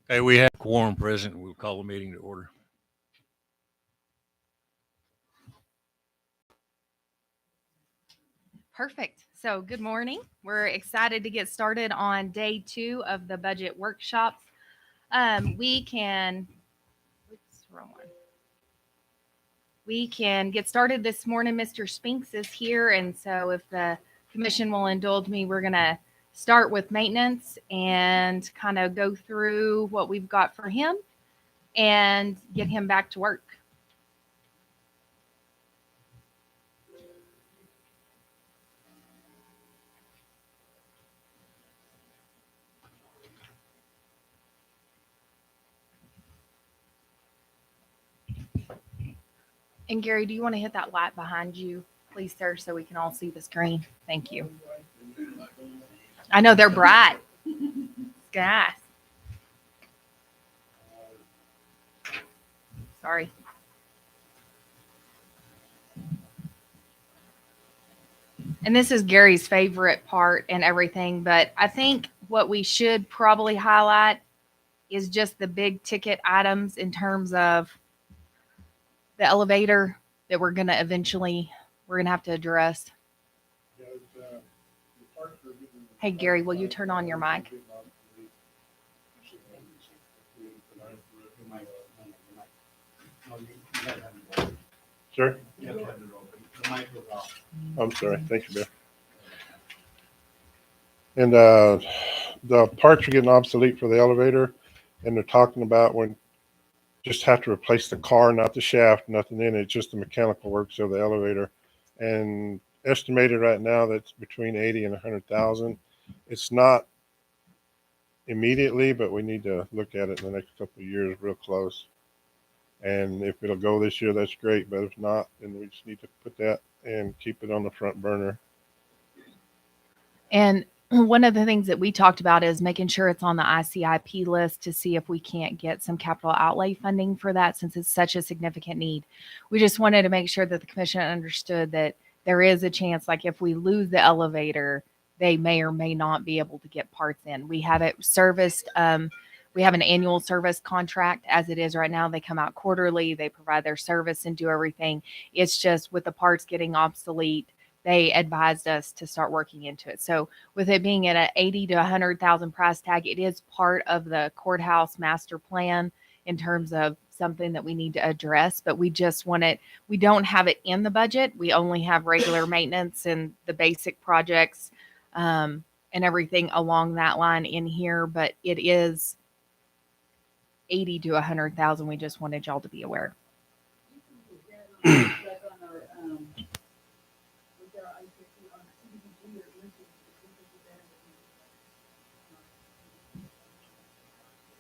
Okay, we have quorum present. We'll call the meeting to order. Perfect. So, good morning. We're excited to get started on day 2 of the budget workshops. We can, oops, wrong one. We can get started this morning. Mr. Spinks is here, and so if the commission will indulge me, we're going to start with maintenance and kind of go through what we've got for him and get him back to work. And Gary, do you want to hit that light behind you, please, sir, so we can all see the screen? Thank you. I know they're bright. Guys. Sorry. And this is Gary's favorite part and everything, but I think what we should probably highlight is just the big ticket items in terms of the elevator that we're going to have to address. Hey, Gary, will you turn on your mic? Sure. I'm sorry. Thank you, Bill. And the parts are getting obsolete for the elevator, and they're talking about when just have to replace the car, not the shaft, nothing in it, just the mechanical works of the elevator. And estimated right now that's between 80 and 100,000. It's not immediately, but we need to look at it in the next couple of years real close. And if it'll go this year, that's great. But if not, then we just need to put that and keep it on the front burner. And one of the things that we talked about is making sure it's on the ICIP list to see if we can't get some capital outlay funding for that, since it's such a significant need. We just wanted to make sure that the commission understood that there is a chance, like if we lose the elevator, they may or may not be able to get parts in. We have it serviced. We have an annual service contract as it is right now. They come out quarterly. They provide their service and do everything. It's just with the parts getting obsolete, they advised us to start working into it. So with it being at an 80 to 100,000 price tag, it is part of the courthouse master plan in terms of something that we need to address, but we don't have it in the budget. We only have regular maintenance and the basic projects and everything along that line in here, but it is 80 to 100,000. We just wanted y'all to be aware.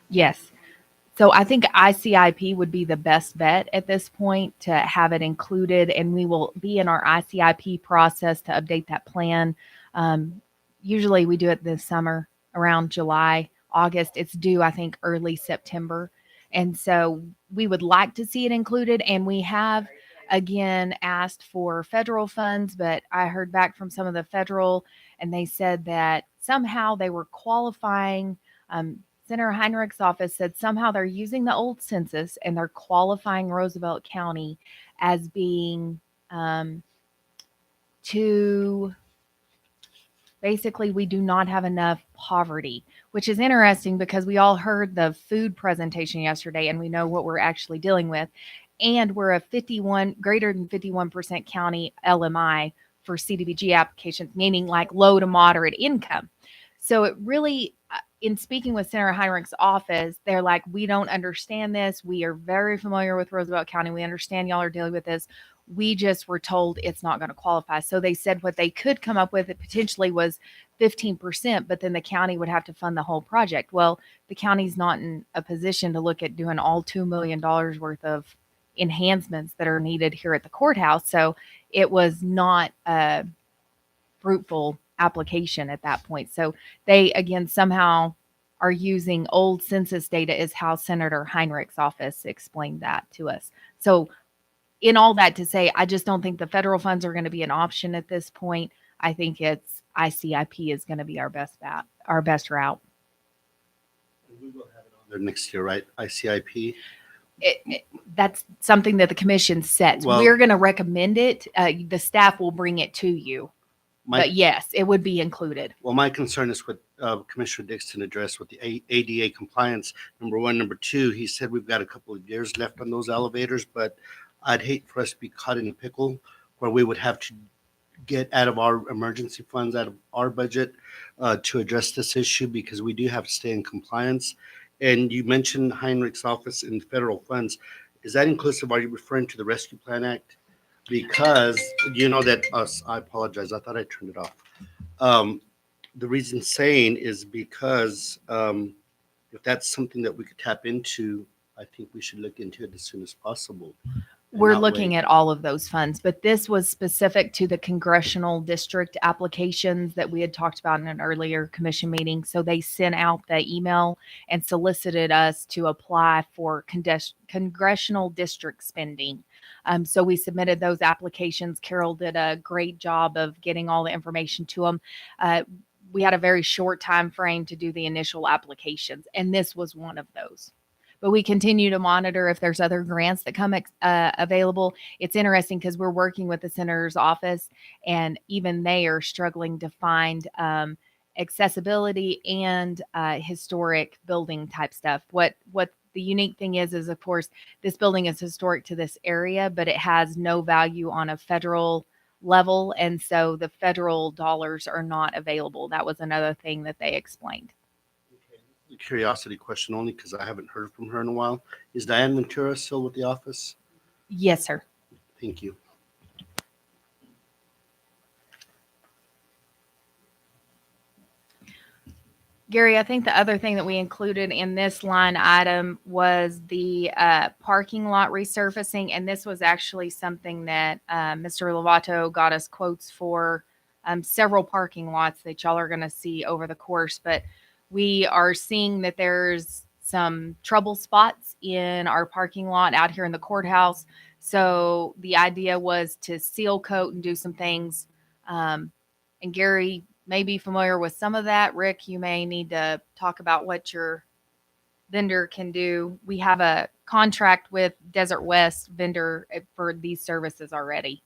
Yes. So I think ICIP would be the best bet at this point to have it included, and we will be in our ICIP process to update that plan. Usually we do it this summer around July, August. It's due, I think, early September. And so we would like to see it included, and we have again asked for federal funds, but I heard back from some of the federal, and they said that somehow they were qualifying. Senator Heinrich's office said somehow they're using the old census and they're qualifying Roosevelt County as being to basically, we do not have enough poverty, which is interesting because we all heard the food presentation yesterday and we know what we're actually dealing with. And we're a greater than 51% county LMI for CDBG applications, meaning like low to moderate income. So it really, in speaking with Senator Heinrich's office, they're like, we don't understand this. We are very familiar with Roosevelt County. We understand y'all are dealing with this. We just were told it's not going to qualify. So they said what they could come up with potentially was 15%, but then the county would have to fund the whole project. Well, the county's not in a position to look at doing all $2 million worth of enhancements that are needed here at the courthouse. So it was not a fruitful application at that point. So they, again, somehow are using old census data is how Senator Heinrich's office explained that to us. So in all that to say, I just don't think the federal funds are going to be an option at this point. I think it's ICIP is going to be our best route. We will have it on or next year, right? ICIP. That's something that the commission sets. Well- We're going to recommend it. The staff will bring it to you. My, But yes, it would be included. well, my concern is what Commissioner Dixon addressed with the ADA compliance. Number one. Number two, he said we've got a couple of years left on those elevators, but I'd hate for us to be caught in a pickle where we would have to get out of our emergency funds, out of our budget to address this issue, because we do have to stay in compliance. And you mentioned Heinrich's office in federal funds. Is that inclusive? Are you referring to the Rescue Plan Act? Because you know that us, I apologize. I thought I turned it off. The reason saying is because if that's something that we could tap into, I think we should look into it as soon as possible. and We're not looking wait. at all of those funds, but this was specific to the congressional district applications that we had talked about in an earlier commission meeting. So they sent out the email and solicited us to apply for congressional district spending. So we submitted those applications. Carol did a great job of getting all the information to them. We had a very short time frame to do the initial applications, and this was one of those. But we continue to monitor if there's other grants that come available. It's interesting because we're working with the senator's office, and even they are struggling to find accessibility and historic building type stuff. What the unique thing is of course, this building is historic to this area, but it has no value on a federal level, and so the federal dollars are not available. That was another thing that they explained. A curiosity question only because I haven't heard from her in a while. Is Diane Ventura still with the office? Yes, sir. Thank you. Gary, I think the other thing that we included in this line item was the parking lot resurfacing. And this was actually something that Mr. Lovato got us quotes for several parking lots that y'all are going to see over the course. But we are seeing that there's some trouble spots in our parking lot out here in the courthouse. So the idea was to seal coat and do some things. And Gary may be familiar with some of that. Rick, you may need to talk about what your vendor can do. We have a contract with Desert West vendor for these services already.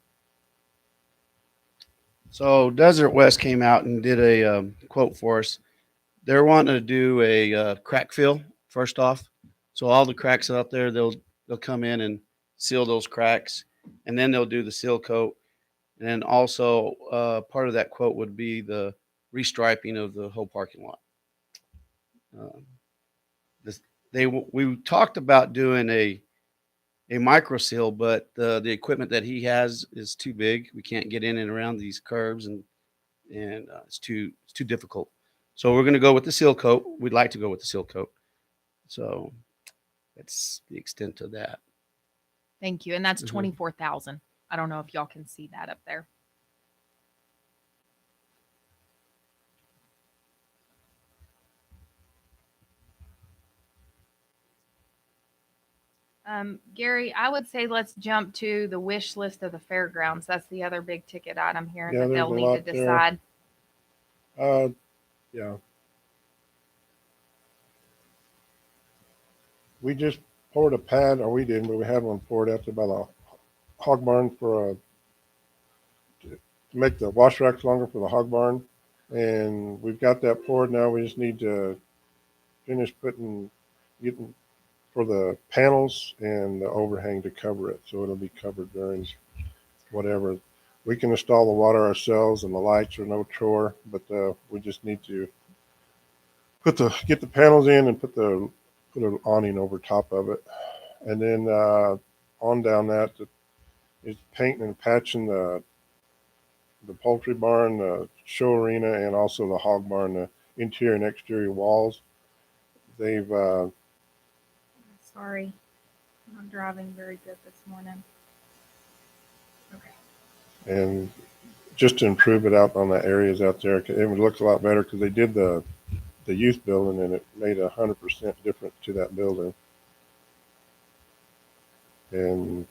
So Desert West came out and did a quote for us. They're wanting to do a crack fill first off. So all the cracks out there, they'll come in and seal those cracks, and then they'll do the seal coat. And then also part of that quote would be the restriping of the whole parking lot. We talked about doing a micro seal, but the equipment that he has is too big. We can't get in and around these curves, and it's too difficult. So we're going to go with the seal coat. We'd like to go with the seal coat. So that's the extent of that. Thank you. And that's Mhm. 24,000. I don't know if y'all can see that up there. Gary, I would say let's jump to the wish list of the fairgrounds. That's the other big ticket item here Yeah, that there's they'll a need lot to there. decide. Yeah. We just poured a pad, or we didn't, but we had one poured out there by the hog barn to make the wash racks longer for the hog barn. And we've got that poured now. We just need to finish getting for the panels and the overhang to cover it. So it'll be covered during whatever. We can install the water ourselves, and the lights are no chore, but we just need to get the panels in and put an awning over top of it. And then on down that is painting and patching the poultry barn, the show arena, and also the hog barn, the interior and exterior walls. They've Sorry, I'm not driving very good this morning. Okay. and just to improve it out on the areas out there, it would look a lot better because they did the youth building and it made 100% difference to that building. And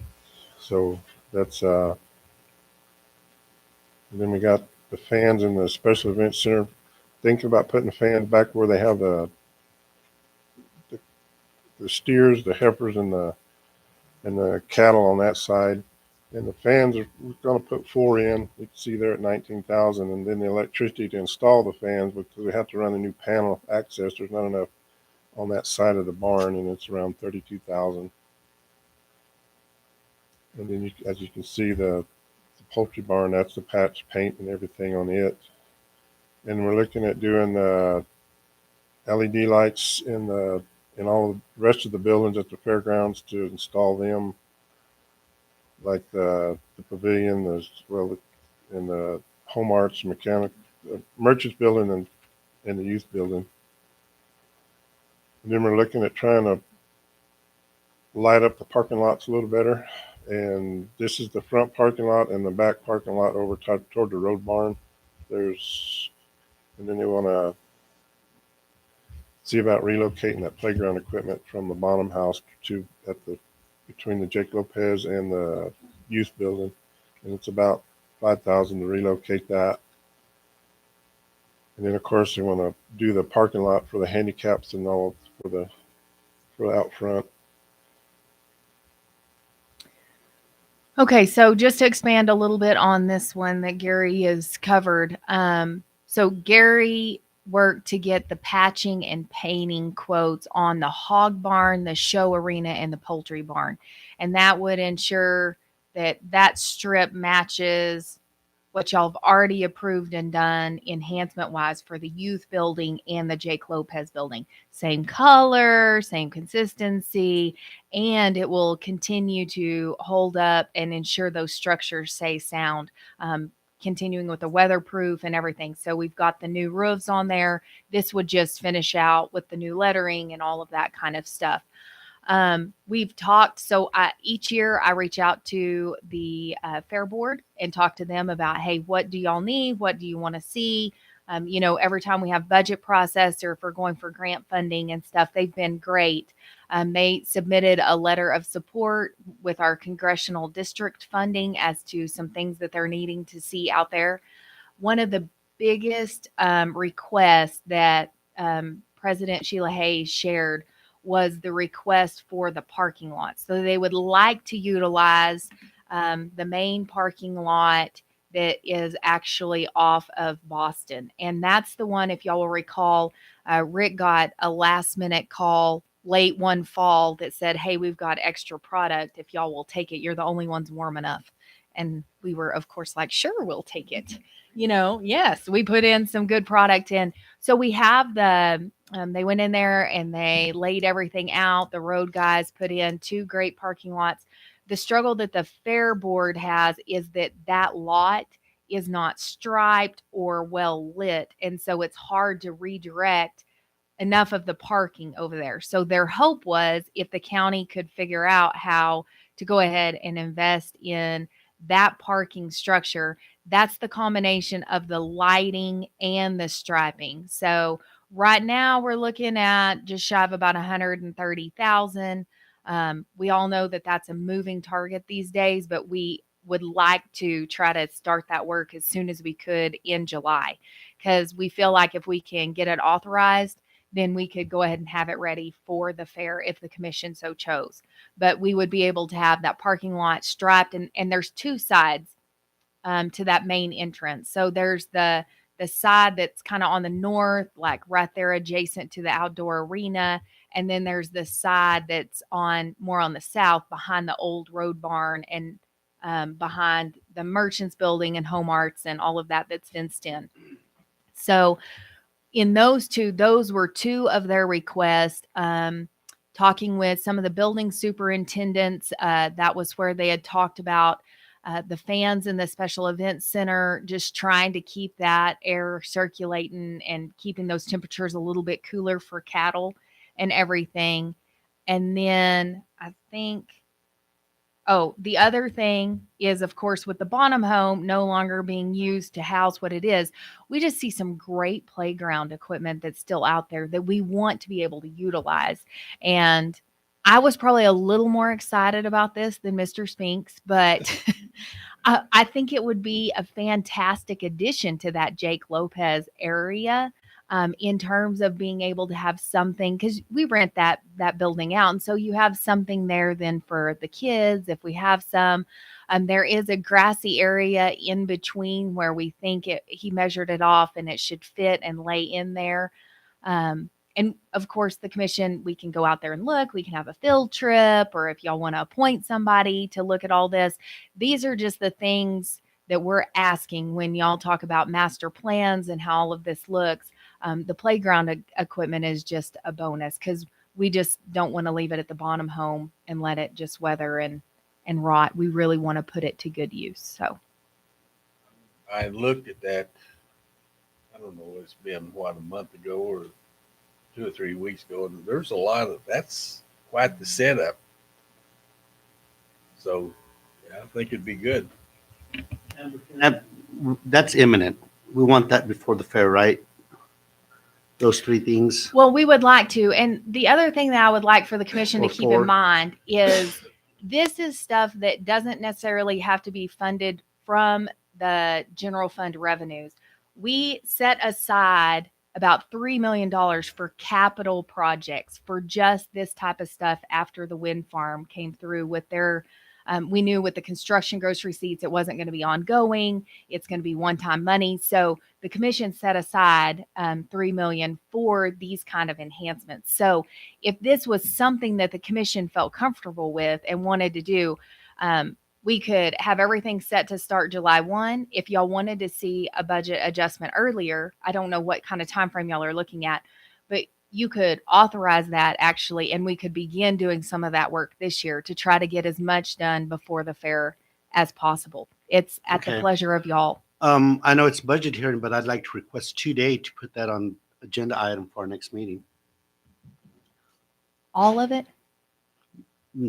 so that's and then we got the fans in the special event center. Thinking about putting the fans back where they have the the steers, the heifers, and the cattle on that side. And the fans we're going to put 4 in. You can see there at 19,000, and then the electricity to install the fans because we have to run a new panel access. There's not enough on that side of the barn, and it's around 32,000. And then as you can see, the poultry barn, that's the patch paint and everything on it. And we're looking at doing the LED lights in all the rest of the buildings at the fairgrounds to install them, like the pavilion as well, and the home arts, mechanic, merchants building, and the youth building. And then we're looking at trying to light up the parking lots a little better. And this is the front parking lot and the back parking lot over toward the road barn. And then they want to see about relocating that playground equipment from the Bonham house to between the Jake Lopez and the youth building. And it's about 5,000 to relocate that. And then of course they want to do the parking lot for the handicaps and all for the out front. Okay, so just to expand a little bit on this one that Gary has covered. So Gary worked to get the patching and painting quotes on the hog barn, the show arena, and the poultry barn. And that would ensure that that strip matches what y'all have already approved and done enhancement-wise for the youth building and the Jake Lopez building. Same color, same consistency, and it will continue to hold up and ensure those structures stay sound, continuing with the weatherproof and everything. So we've got the new roofs on there. This would just finish out with the new lettering and all of that kind of stuff. We've talked, so each year I reach out to the fair board and talk to them about, hey, what do y'all need? What do you want to see? Every time we have budget process or if we're going for grant funding and stuff, they've been great. They submitted a letter of support with our congressional district funding as to some things that they're needing to see out there. One of the biggest requests that President Sheila Hayes shared was the request for the parking lot. So they would like to utilize the main parking lot that is actually off of Boston. And that's the one, if y'all will recall, Rick got a last minute call late one fall that said, hey, we've got extra product. If y'all will take it, you're the only ones warm enough. And we were, of course, like, sure, we'll take it. Yes, we put in some good product in. So we have they went in there and they laid everything out. The road guys put in 2 great parking lots. The struggle that the fair board has is that lot is not striped or well lit. And so it's hard to redirect enough of the parking over there. So their hope was if the county could figure out how to go ahead and invest in that parking structure, that's the combination of the lighting and the striping. So right now we're looking at just shy of about 130,000. We all know that that's a moving target these days, but we would like to try to start that work as soon as we could in July, because we feel like if we can get it authorized, then we could go ahead and have it ready for the fair if the commission so chose. But we would be able to have that parking lot striped, and there's 2 sides to that main entrance. So there's the side that's kind of on the north, like right there adjacent to the outdoor arena. And then there's the side that's more on the south behind the old road barn and behind the merchants building and home arts and all of that's fenced in. So in those were 2 of their requests. Talking with some of the building superintendents, that was where they had talked about the fans in the special events center, just trying to keep that air circulating and keeping those temperatures a little bit cooler for cattle and everything. And then I think, the other thing is, of course, with the Bonham home no longer being used to house what it is, we just see some great playground equipment that's still out there that we want to be able to utilize. And I was probably a little more excited about this than Mr. Spinks, but I think it would be a fantastic addition to that Jake Lopez area. in terms of being able to have something, because we rent that building out, and so you have something there then for the kids if we have some. There is a grassy area in between where we think he measured it off and it should fit and lay in there. And of course, the commission, we can go out there and look, we can have a field trip, or if y'all want to appoint somebody to look at all this. These are just the things that we're asking when y'all talk about master plans and how all of this looks. The playground equipment is just a bonus because we just don't want to leave it at the Bonham home and let it just weather and rot. We really want to put it to good use. So I looked at that, I don't know, it's been a month ago or 2 or 3 weeks ago, and there's a lot of, that's quite the setup. So yeah, I think it'd be good. That's imminent. We want that before the fair, right? Those three things. well, we would like to. And the other thing that I would like for the commission to Or keep four. in mind is this is stuff that doesn't necessarily have to be funded from the general fund revenues. We set aside about $3 million for capital projects for just this type of stuff after the wind farm came through with their we knew with the construction gross receipts, it wasn't going to be ongoing. It's going to be one-time money. So the commission set aside $3 million for these kind of enhancements. So if this was something that the commission felt comfortable with and wanted to do, we could have everything set to start July 1. If y'all wanted to see a budget adjustment earlier, I don't know what kind of time frame y'all are looking at, but you could authorize that actually, and we could begin doing some of that work this year to try to get as much done before the fair as possible. It's at the Okay. pleasure of y'all. I know it's budget hearing, but I'd like to request 2 days to put that on agenda item for our next meeting. All of it?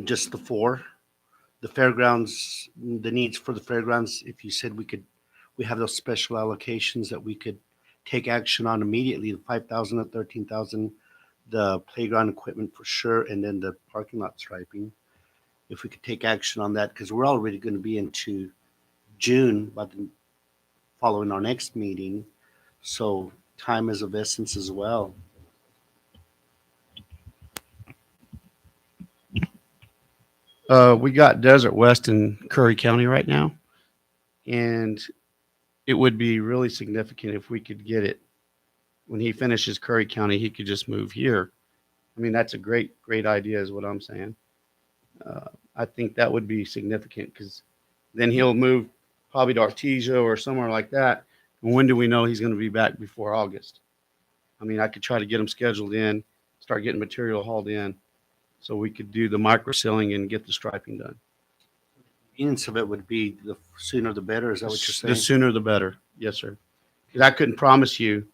Just the 4. The fairgrounds, the needs for the fairgrounds, if you said we have those special allocations that we could take action on immediately, the 5,000 and 13,000, the playground equipment for sure, and then the parking lot striping. If we could take action on that, because we're already going to be into June by the following our next meeting. So time is of essence as well. We got Desert West in Curry County right now, and it would be really significant if we could get it. When he finishes Curry County, he could just move here. I mean, that's a great idea is what I'm saying. I think that would be significant because then he'll move probably to Artesia or somewhere like that. And when do we know he's going to be back before August? I mean, I could try to get him scheduled in, start getting material hauled in so we could do the micro sealing and get the striping done. Convenience of it would be the sooner the better. Is that what you're saying? The sooner the better. Yes, sir. Because I couldn't promise you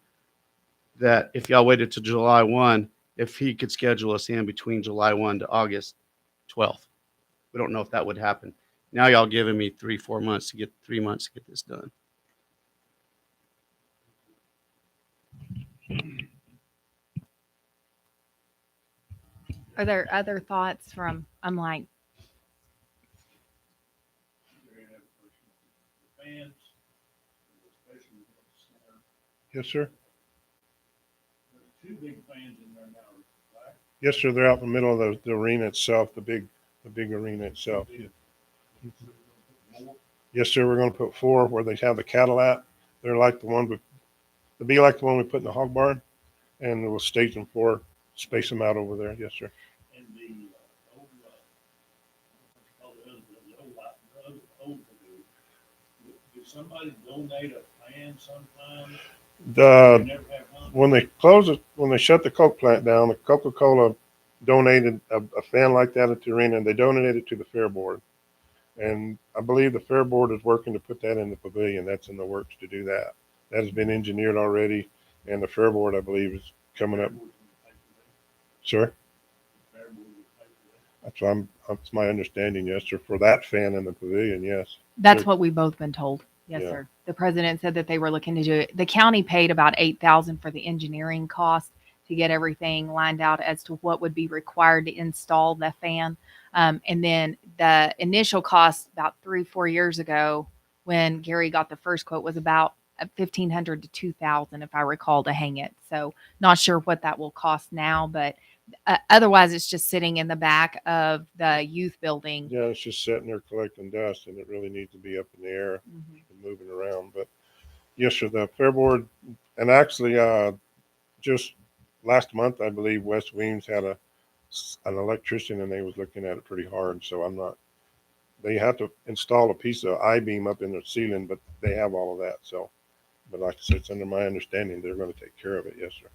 that if y'all waited to July 1, if he could schedule us in between July 1 to August 12th. We don't know if that would happen. Now y'all giving me 3 months to get this done. Are there other thoughts from, I'm like, Yes, sir. Two big fans in there now, right? Yes, sir. They're out in the middle of the arena itself, the big arena itself. Yes, sir. We're going to put 4 where they have the Cadillac. They're like the one, they'll be like the one we put in the hog barn, and we'll stage them 4, space them out over there. Yes, sir. And the old, old, did somebody donate a fan sometime? The Never have one? when they shut the Coke plant down, the Coca-Cola donated a fan like that at the arena, and they donated it to the fair board. And I believe the fair board is working to put that in the pavilion. That's in the works to do that. That has been engineered already, and the fair board, I believe, is coming up. Sir, that's my understanding. Yes, sir. For that fan in the pavilion, yes. that's Sure. what we've both been told. Yes, Yeah. sir. The president said that they were looking to do it. The county paid about $8,000 for the engineering cost to get everything lined out as to what would be required to install the fan. And then the initial cost about 3-4 years ago when Gary got the first quote was about $1,500 to $2,000, if I recall, to hang it. So not sure what that will cost now, but otherwise it's just sitting in the back of the youth building. Yeah, it's just sitting there collecting dust, and it really needs to be up in the air Mhm. and moving around. But yes, sir, the Fair Board, and actually, just last month, I believe West Weems had an electrician, and they was looking at it pretty hard. So I'm not. They have to install a piece of I-beam up in the ceiling, but they have all of that. So, but like I said, it's under my understanding they're going to take care of it. Yes, sir.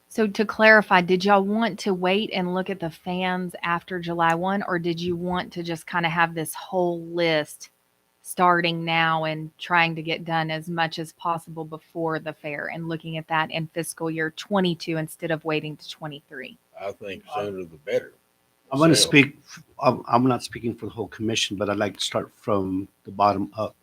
So to clarify, did y'all want to wait and look at the fans after July 1, or did you want to just kind of have this whole list starting now and trying to get done as much as possible before the fair and looking at that in fiscal year 22 instead of waiting to 23? I think sooner the better. I'm going to So, speak, I'm not speaking for the whole commission, but I'd like to start from the bottom up.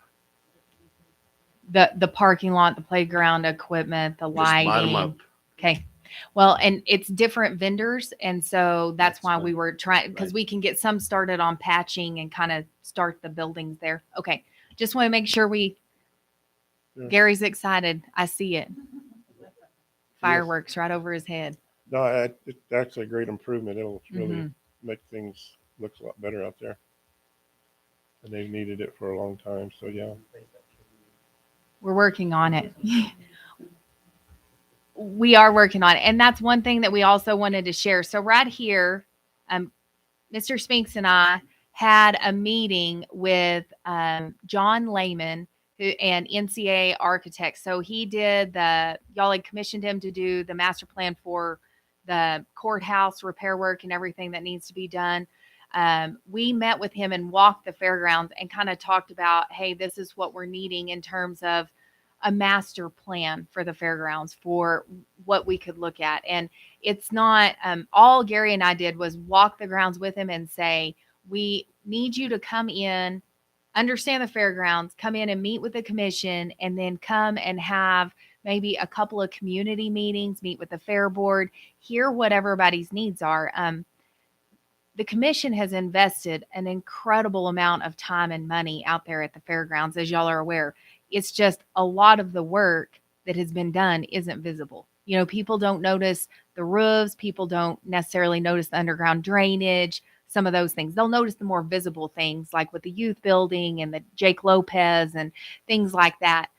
The parking lot, the playground equipment, the Just bottom up. lighting. Okay. Well, and it's different vendors. And so that's That's why fine. we were trying, because Right. we can get some started on patching and kind of start the buildings there. Okay. Just want to make sure Yeah. Gary's excited. I see it. Fireworks right over his head. No, it's actually a great improvement. It'll really Mhm. make things look a lot better out there. And they've needed it for a long time. So yeah. We're working on it. We are working on it. And that's one thing that we also wanted to share. So right here, Mr. Spinks and I had a meeting with John Lehman, who and NCA Architects. So he did y'all had commissioned him to do the master plan for the courthouse repair work and everything that needs to be done. We met with him and walked the fairgrounds and kind of talked about, hey, this is what we're needing in terms of a master plan for the fairgrounds for what we could look at. And it's not all Gary and I did was walk the grounds with him and say, we need you to come in, understand the fairgrounds, come in and meet with the commission, and then come and have maybe a couple of community meetings, meet with the fair board, hear what everybody's needs are. The commission has invested an incredible amount of time and money out there at the fairgrounds, as y'all are aware. It's just a lot of the work that has been done isn't visible. You know, people don't notice the roofs, people don't necessarily notice the underground drainage, some of those things. They'll notice the more visible things like with the youth building and the Jake Lopez and things like that.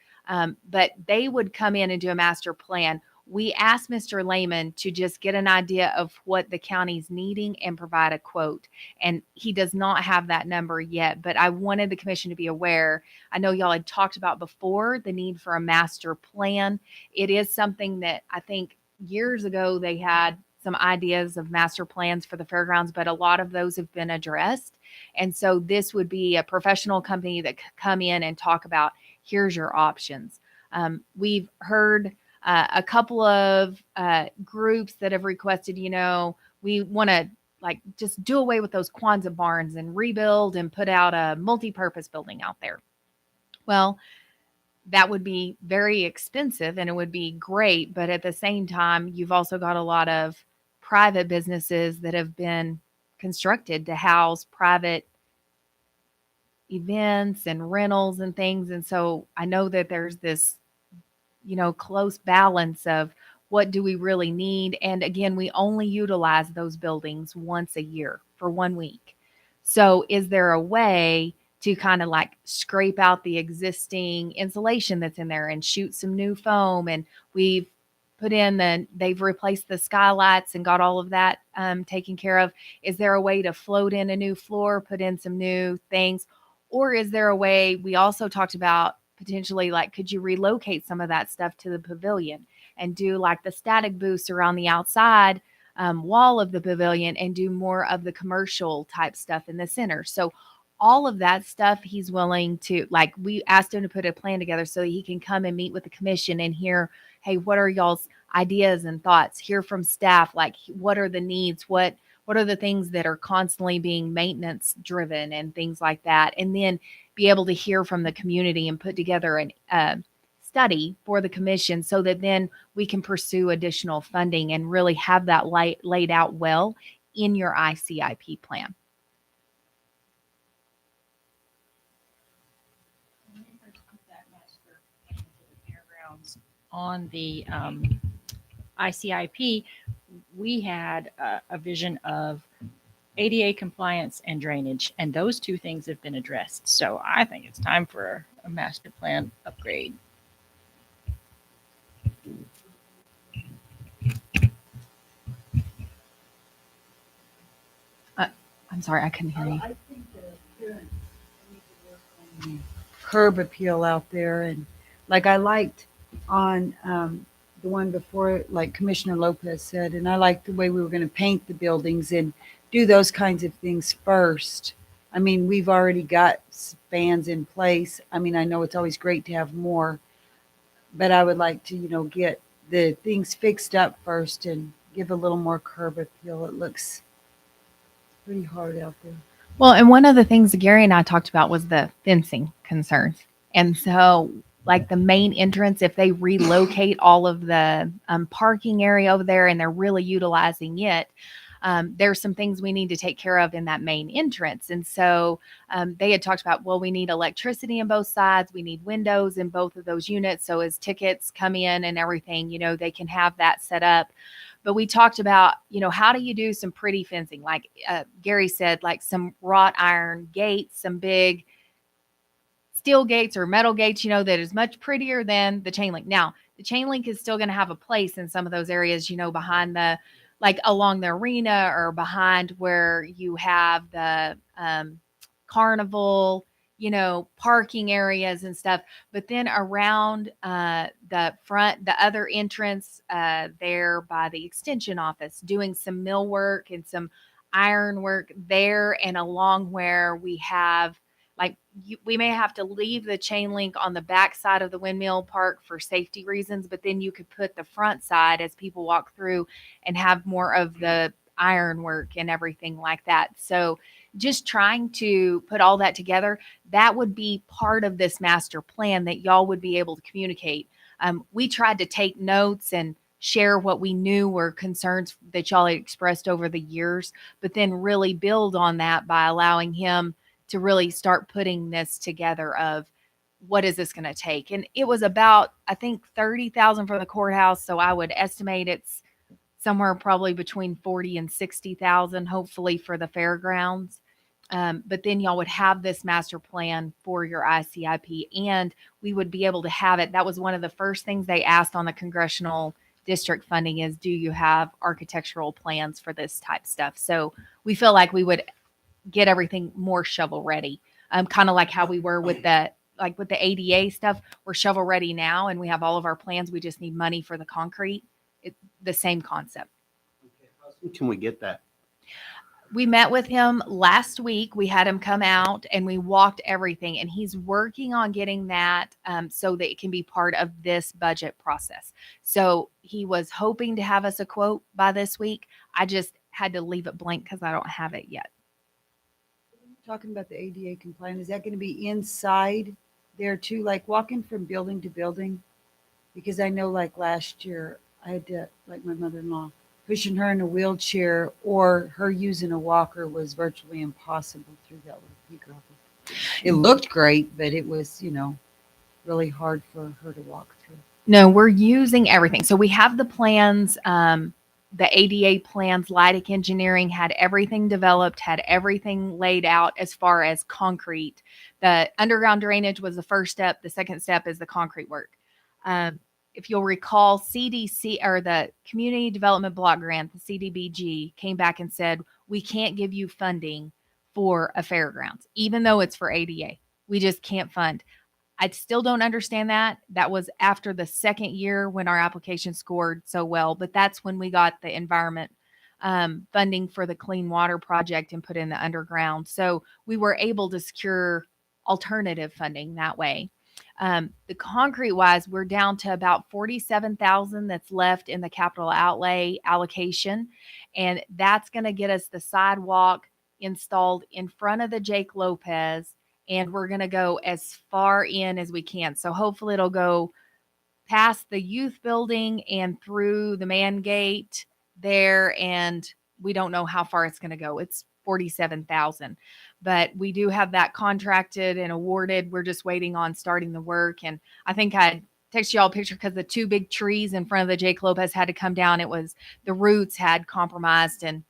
But they would come in and do a master plan. We asked Mr. Lehman to just get an idea of what the county's needing and provide a quote. And he does not have that number yet, but I wanted the commission to be aware. I know y'all had talked about before the need for a master plan. It is something that I think years ago they had some ideas of master plans for the fairgrounds, but a lot of those have been addressed. And so this would be a professional company that could come in and talk about, here's your options. We've heard a couple of groups that have requested, we want to like just do away with those Kwanzaa barns and rebuild and put out a multi-purpose building out there. Well, that would be very expensive and it would be great. But at the same time, you've also got a lot of private businesses that have been constructed to house private events and rentals and things. And so I know that there's this close balance of what do we really need. And again, we only utilize those buildings once a year for 1 week. So is there a way to kind of like scrape out the existing insulation that's in there and shoot some new foam? And we've put in they've replaced the skylights and got all of that taken care of. Is there a way to float in a new floor, put in some new things? Or is there a way, we also talked about potentially like, could you relocate some of that stuff to the pavilion and do like the static booths around the outside wall of the pavilion and do more of the commercial type stuff in the center? So all of that stuff he's willing to, like, we asked him to put a plan together so he can come and meet with the commission and hear, hey, what are y'all's ideas and thoughts? Hear from staff, like what are the needs? What are the things that are constantly being maintenance driven and things like that? And then be able to hear from the community and put together an study for the commission so that then we can pursue additional funding and really have that laid out well in your ICIP plan. On the ICIP, we had a vision of ADA compliance and drainage, and those two things have been addressed. So I think it's time for a master plan upgrade. I'm sorry, I couldn't hear you. I think the parents need to work on the curb appeal out there, and like I liked on the one before, like Commissioner Lopez said, and I liked the way we were going to paint the buildings and do those kinds of things first. I mean, we've already got spans in place. I mean, I know it's always great to have more, but I would like to, get the things fixed up first and give a little more curb appeal. It looks pretty hard out there. Well, and one of the things that Gary and I talked about was the fencing concerns. And so, like the main entrance, if they relocate all of the parking area over there and they're really utilizing it, there's some things we need to take care of in that main entrance. And so they had talked about, well, we need electricity on both sides. We need windows in both of those units. So as tickets come in and everything, they can have that set up. But we talked about, how do you do some pretty fencing? Like Gary said, like some wrought iron gates, some big steel gates or metal gates, that is much prettier than the chain link. Now, the chain link is still going to have a place in some of those areas, behind like along the arena or behind where you have the carnival, parking areas and stuff. But then around the front, the other entrance there by the extension office, doing some mill work and some iron work there, and along where we have, we may have to leave the chain link on the back side of the windmill park for safety reasons, but then you could put the front side as people walk through and have more of the iron work and everything like that. So just trying to put all that together, that would be part of this master plan that y'all would be able to communicate. We tried to take notes and share what we knew were concerns that y'all had expressed over the years, but then really build on that by allowing him to really start putting this together of what is this going to take. And it was about, I think, 30,000 for the courthouse. So I would estimate it's somewhere probably between 40 and 60,000, hopefully, for the fairgrounds. But then y'all would have this master plan for your ICIP, and we would be able to have it. That was one of the first things they asked on the congressional district funding is, do you have architectural plans for this type stuff? So we feel like we would get everything more shovel ready. Kind of like how we were with the ADA stuff. We're shovel ready now and we have all of our plans. We just need money for the concrete. It's the same concept. Okay, how soon can we get that? We met with him last week. We had him come out and we walked everything, and he's working on getting that so that it can be part of this budget process. So he was hoping to have us a quote by this week. I just had to leave it blank because I don't have it yet. Talking about the ADA compliant, is that going to be inside there too, like walking from building to building? Because I know like last year I had to, like my mother-in-law, pushing her in a wheelchair or her using a walker was virtually impossible through that little pea gravel. It looked great, but it was, really hard for her to walk through. No, we're using everything. So we have the plans, the ADA plans. Lydic Engineering had everything developed, had everything laid out as far as concrete. The underground drainage was the first step. The second step is the concrete work. If you'll recall, CDC, or the Community Development Block Grant, the CDBG, came back and said, we can't give you funding for a fairgrounds, even though it's for ADA. We just can't fund. I still don't understand that. That was after the second year when our application scored so well, but that's when we got the environment funding for the clean water project and put in the underground. So we were able to secure alternative funding that way. The concrete wise, we're down to about 47,000 that's left in the capital outlay allocation. And that's going to get us the sidewalk installed in front of the Jake Lopez. And we're going to go as far in as we can. So hopefully it'll go past the youth building and through the man gate there, and we don't know how far it's going to go. It's 47,000, but we do have that contracted and awarded. We're just waiting on starting the work. And I think I text y'all a picture because the two big trees in front of the Jake Lopez had to come down. It was the roots had compromised, and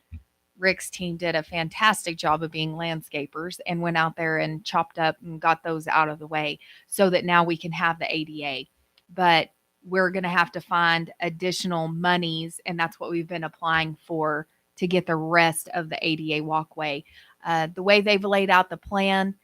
Rick's team did a fantastic job of being landscapers and went out there and chopped up and got those out of the way so that now we can have the ADA. But we're going to have to find additional monies, and that's what we've been applying for to get the rest of the ADA walkway. The way they've laid out the plan,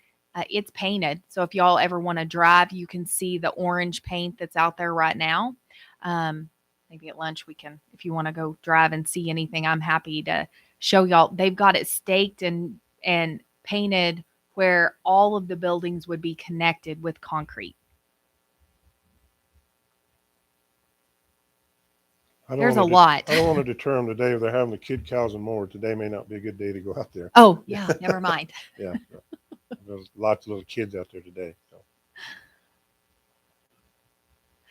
it's painted. So if y'all ever want to drive, you can see the orange paint that's out there right now. Maybe at lunch we can, if you want to go drive and see anything, I'm happy to show y'all. They've got it staked and painted where all of the buildings would be connected with concrete. There's a lot. I don't want to deter them today if they're having the kid cows and more. Today may not be a good day to go out there. Oh, yeah, never mind. Yeah. There's lots of little kids out there today.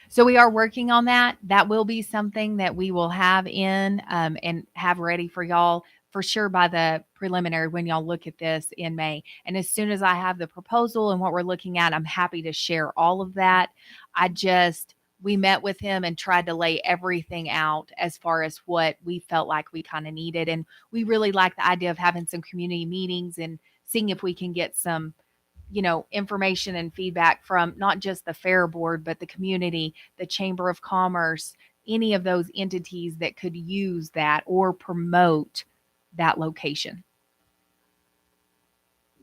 So we are working on that. That will be something that we will have in and have ready for y'all for sure by the preliminary when y'all look at this in May. And as soon as I have the proposal and what we're looking at, I'm happy to share all of that. We met with him and tried to lay everything out as far as what we felt like we kind of needed. And we really like the idea of having some community meetings and seeing if we can get some, information and feedback from not just the fair board, but the community, the Chamber of Commerce, any of those entities that could use that or promote that location.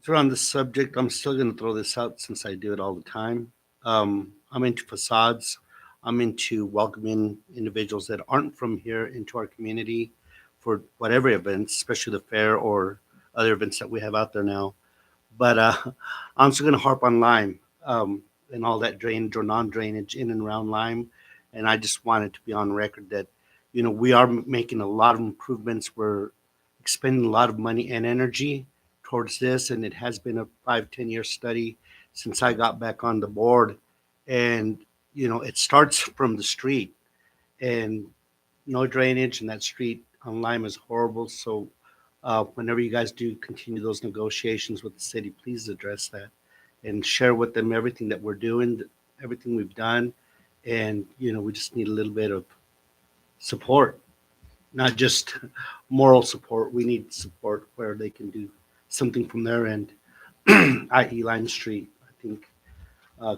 So on the subject, I'm still going to throw this out since I do it all the time. I'm into facades. I'm into welcoming individuals that aren't from here into our community for whatever events, especially the fair or other events that we have out there now. But I'm still going to harp on Lime and all that drainage or non-drainage in and around Lime. And I just wanted to be on record that, we are making a lot of improvements. We're expending a lot of money and energy towards this. And it has been a 5-10 year study since I got back on the board. And it starts from the street and no drainage, and that street on Lime is horrible. So whenever you guys do continue those negotiations with the city, please address that and share with them everything that we're doing, everything we've done. And, we just need a little bit of support, not just moral support. We need support where they can do something from their end, i.e. Lime Street. I think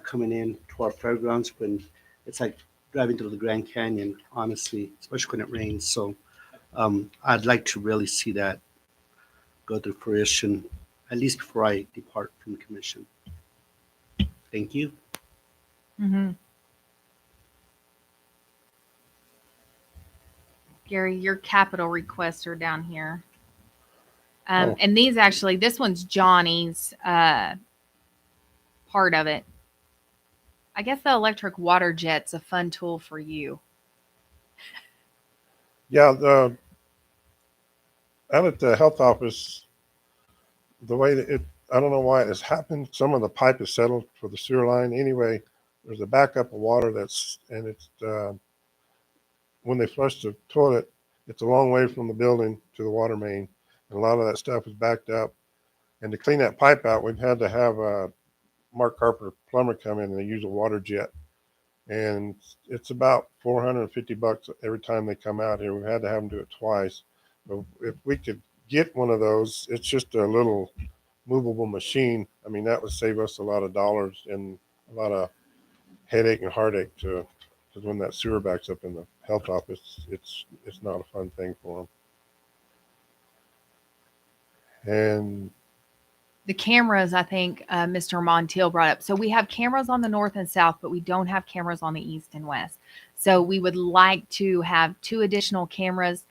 coming in to our fairgrounds when it's like driving through the Grand Canyon, honestly, especially when it rains. So I'd like to really see that go to fruition, at least before I depart from the commission. Thank you. Mm-hmm. Gary, your capital requests are down here. And these actually, this one's Johnny's part of it. I guess the electric water jet's a fun tool for you. Yeah, out at the health office, the way that I don't know why it has happened. Some of the pipe is settled for the sewer line. Anyway, there's a backup of water and it's when they flush the toilet, it's a long way from the building to the water main. And a lot of that stuff is backed up. And to clean that pipe out, we've had to have Mark Harper plumber come in and they use a water jet. And it's about $450 every time they come out here. We've had to have them do it twice. But if we could get one of those, it's just a little movable machine. I mean, that would save us a lot of dollars and a lot of headache and heartache because when that sewer backs up in the health office, it's not a fun thing for them. And the cameras, I think Mr. Montiel brought up. So we have cameras on the north and south, but we don't have cameras on the east and west. So we would like to have 2 additional cameras.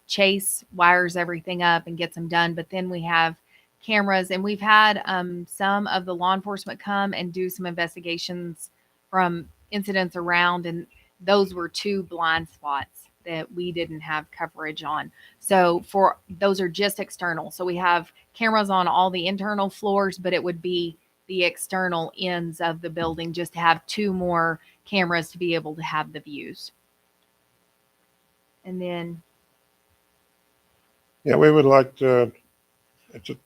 Chase wires everything up and gets them done. But then we have cameras, and we've had some of the law enforcement come and do some investigations from incidents around, and those were 2 blind spots that we didn't have coverage on. So for those are just external. So we have cameras on all the internal floors, but it would be the external ends of the building just to have 2 more cameras to be able to have the views. And then, Yeah, we would like to, it's a,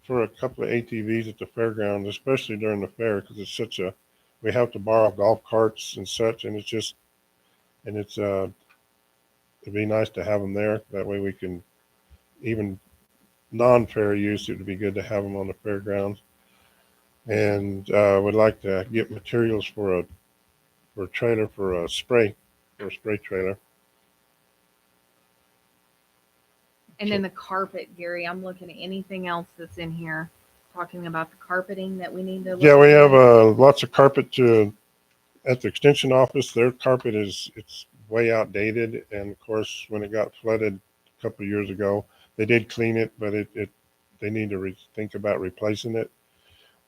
for a couple of ATVs at the fairgrounds, especially during the fair, because it's such a, we have to borrow golf carts and such, and it's just, and it's, it'd be nice to have them there. That way we can, even non-fair use, it would be good to have them on the fairgrounds. And, would like to get materials for a trailer, for a spray trailer. and then the carpet, Gary, I'm looking at anything else that's in here, talking about the carpeting that we need to. Yeah, look we have, at. lots of carpet at the extension office. Their carpet it's way outdated. And of course, when it got flooded a couple of years ago, they did clean it, but they need to think about replacing it.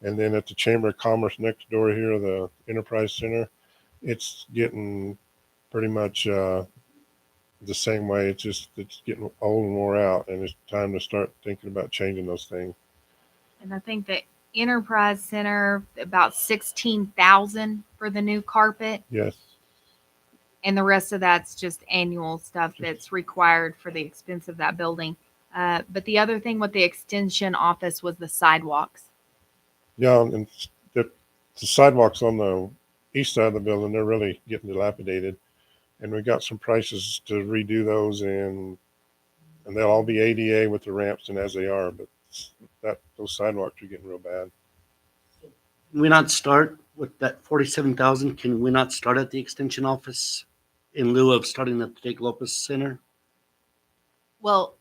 And then at the Chamber of Commerce next door here, the Enterprise Center, it's getting pretty much, the same way. It's getting old and wore out, and it's time to start thinking about changing those things. And I think the Enterprise Center, about 16,000 for the new carpet. Yes. And the rest of that's just annual stuff that's required for the expense of that building. But the other thing with the extension office was the sidewalks. Yeah, and the sidewalks on the east side of the building, they're really getting dilapidated. And we got some prices to redo those, and they'll all be ADA with the ramps and as they are, but those sidewalks are getting real bad. Can we not start with that 47,000? Can we not start at the extension office in lieu of starting at the Jake Lopez Center? Well,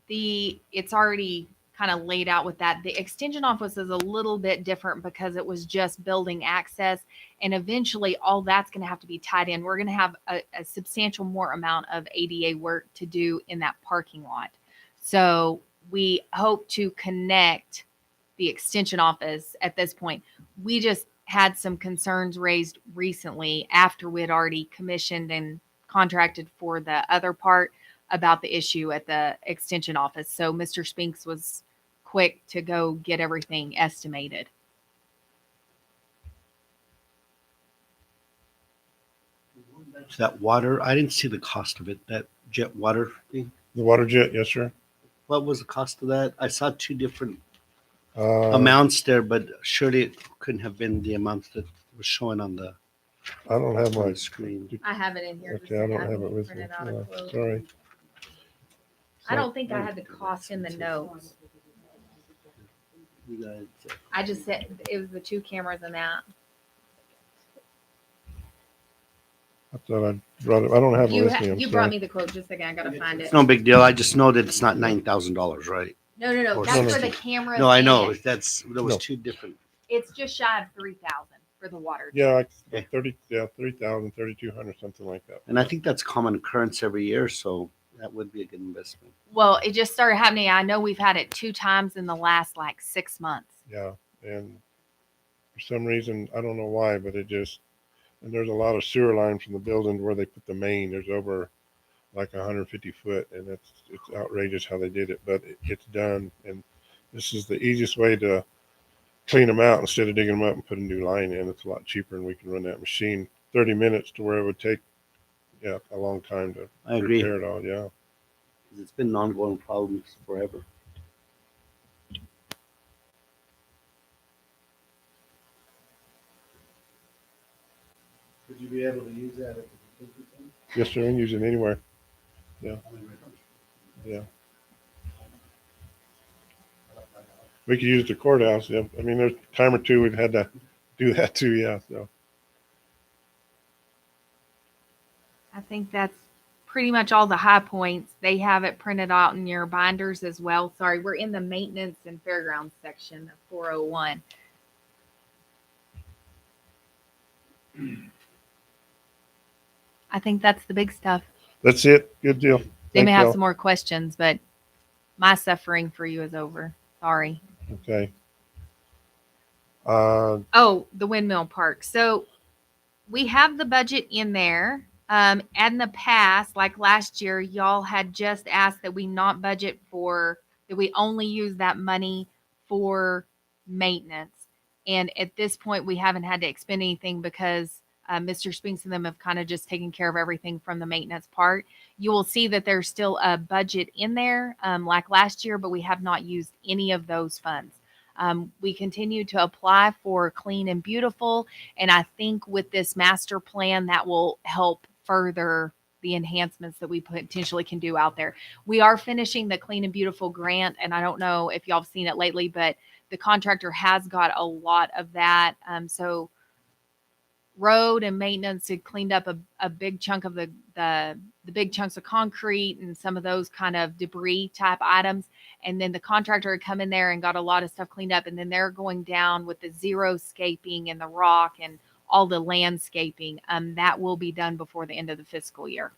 it's already kind of laid out with that. The extension office is a little bit different because it was just building access, and eventually all that's going to have to be tied in. We're going to have a substantial more amount of ADA work to do in that parking lot. So we hope to connect the extension office at this point. We just had some concerns raised recently after we had already commissioned and contracted for the other part about the issue at the extension office. So Mr. Spinks was quick to go get everything estimated. That water, I didn't see the cost of it, that jet water thing. The water jet, yes, sir. What was the cost of that? I saw two different Uh, amounts there, but surely it couldn't have been the amounts that was showing on the I don't have my screen. I have it in here. Okay, I don't have it with me. No, sorry. I don't think I had the cost in the notes. You guys, I just said it was the 2 cameras and that. I thought I brought it. I don't have it with me. I'm You brought sorry. me the quote. Just a second. I gotta find it. it's no big deal. I just know that it's not $9,000, right? No. Or That's for something. the cameras. No, I know. and There was No. two different. It's just shy of 3,000 for the water. Yeah, like Okay. 3,000, 3,200, something like that. And I think that's common occurrence every year, so that would be a good investment. Well, it just started happening. I know we've had it 2 times in the last like 6 months. Yeah, and for some reason, I don't know why, but and there's a lot of sewer lines from the building where they put the main. There's over like 150 foot, and it's outrageous how they did it, but it's done. And this is the easiest way to clean them out instead of digging them up and put a new line in. It's a lot cheaper, and we can run that machine 30 minutes to where it would take, a long time to I agree. repair it all. Yeah. It's been an ongoing problem forever. Would you be able to use that at the detention center? Yes, sir. And use it anywhere. Yeah. We could use the courthouse. Yeah. I mean, there's a time or two we've had to do that too. Yeah. So. I think that's pretty much all the high points. They have it printed out in your binders as well. Sorry, we're in the maintenance and fairgrounds section of 401. I think that's the big stuff. That's it. Good deal. They may Thank have y'all. some more questions, but my suffering for you is over. Sorry. Okay. Oh, the windmill park. So we have the budget in there. And in the past, like last year, y'all had just asked that we not budget that we only use that money for maintenance. And at this point, we haven't had to expend anything because Mr. Spinks and them have kind of just taken care of everything from the maintenance part. You will see that there's still a budget in there, like last year, but we have not used any of those funds. We continue to apply for clean and beautiful, and I think with this master plan that will help further the enhancements that we potentially can do out there. We are finishing the clean and beautiful grant, and I don't know if y'all have seen it lately, but the contractor has got a lot of that. So road and maintenance had cleaned up a big chunk of the big chunks of concrete and some of those kind of debris type items. And then the contractor had come in there and got a lot of stuff cleaned up. And then they're going down with the xeriscaping and the rock and all the landscaping. That will be done before the end of the fiscal year.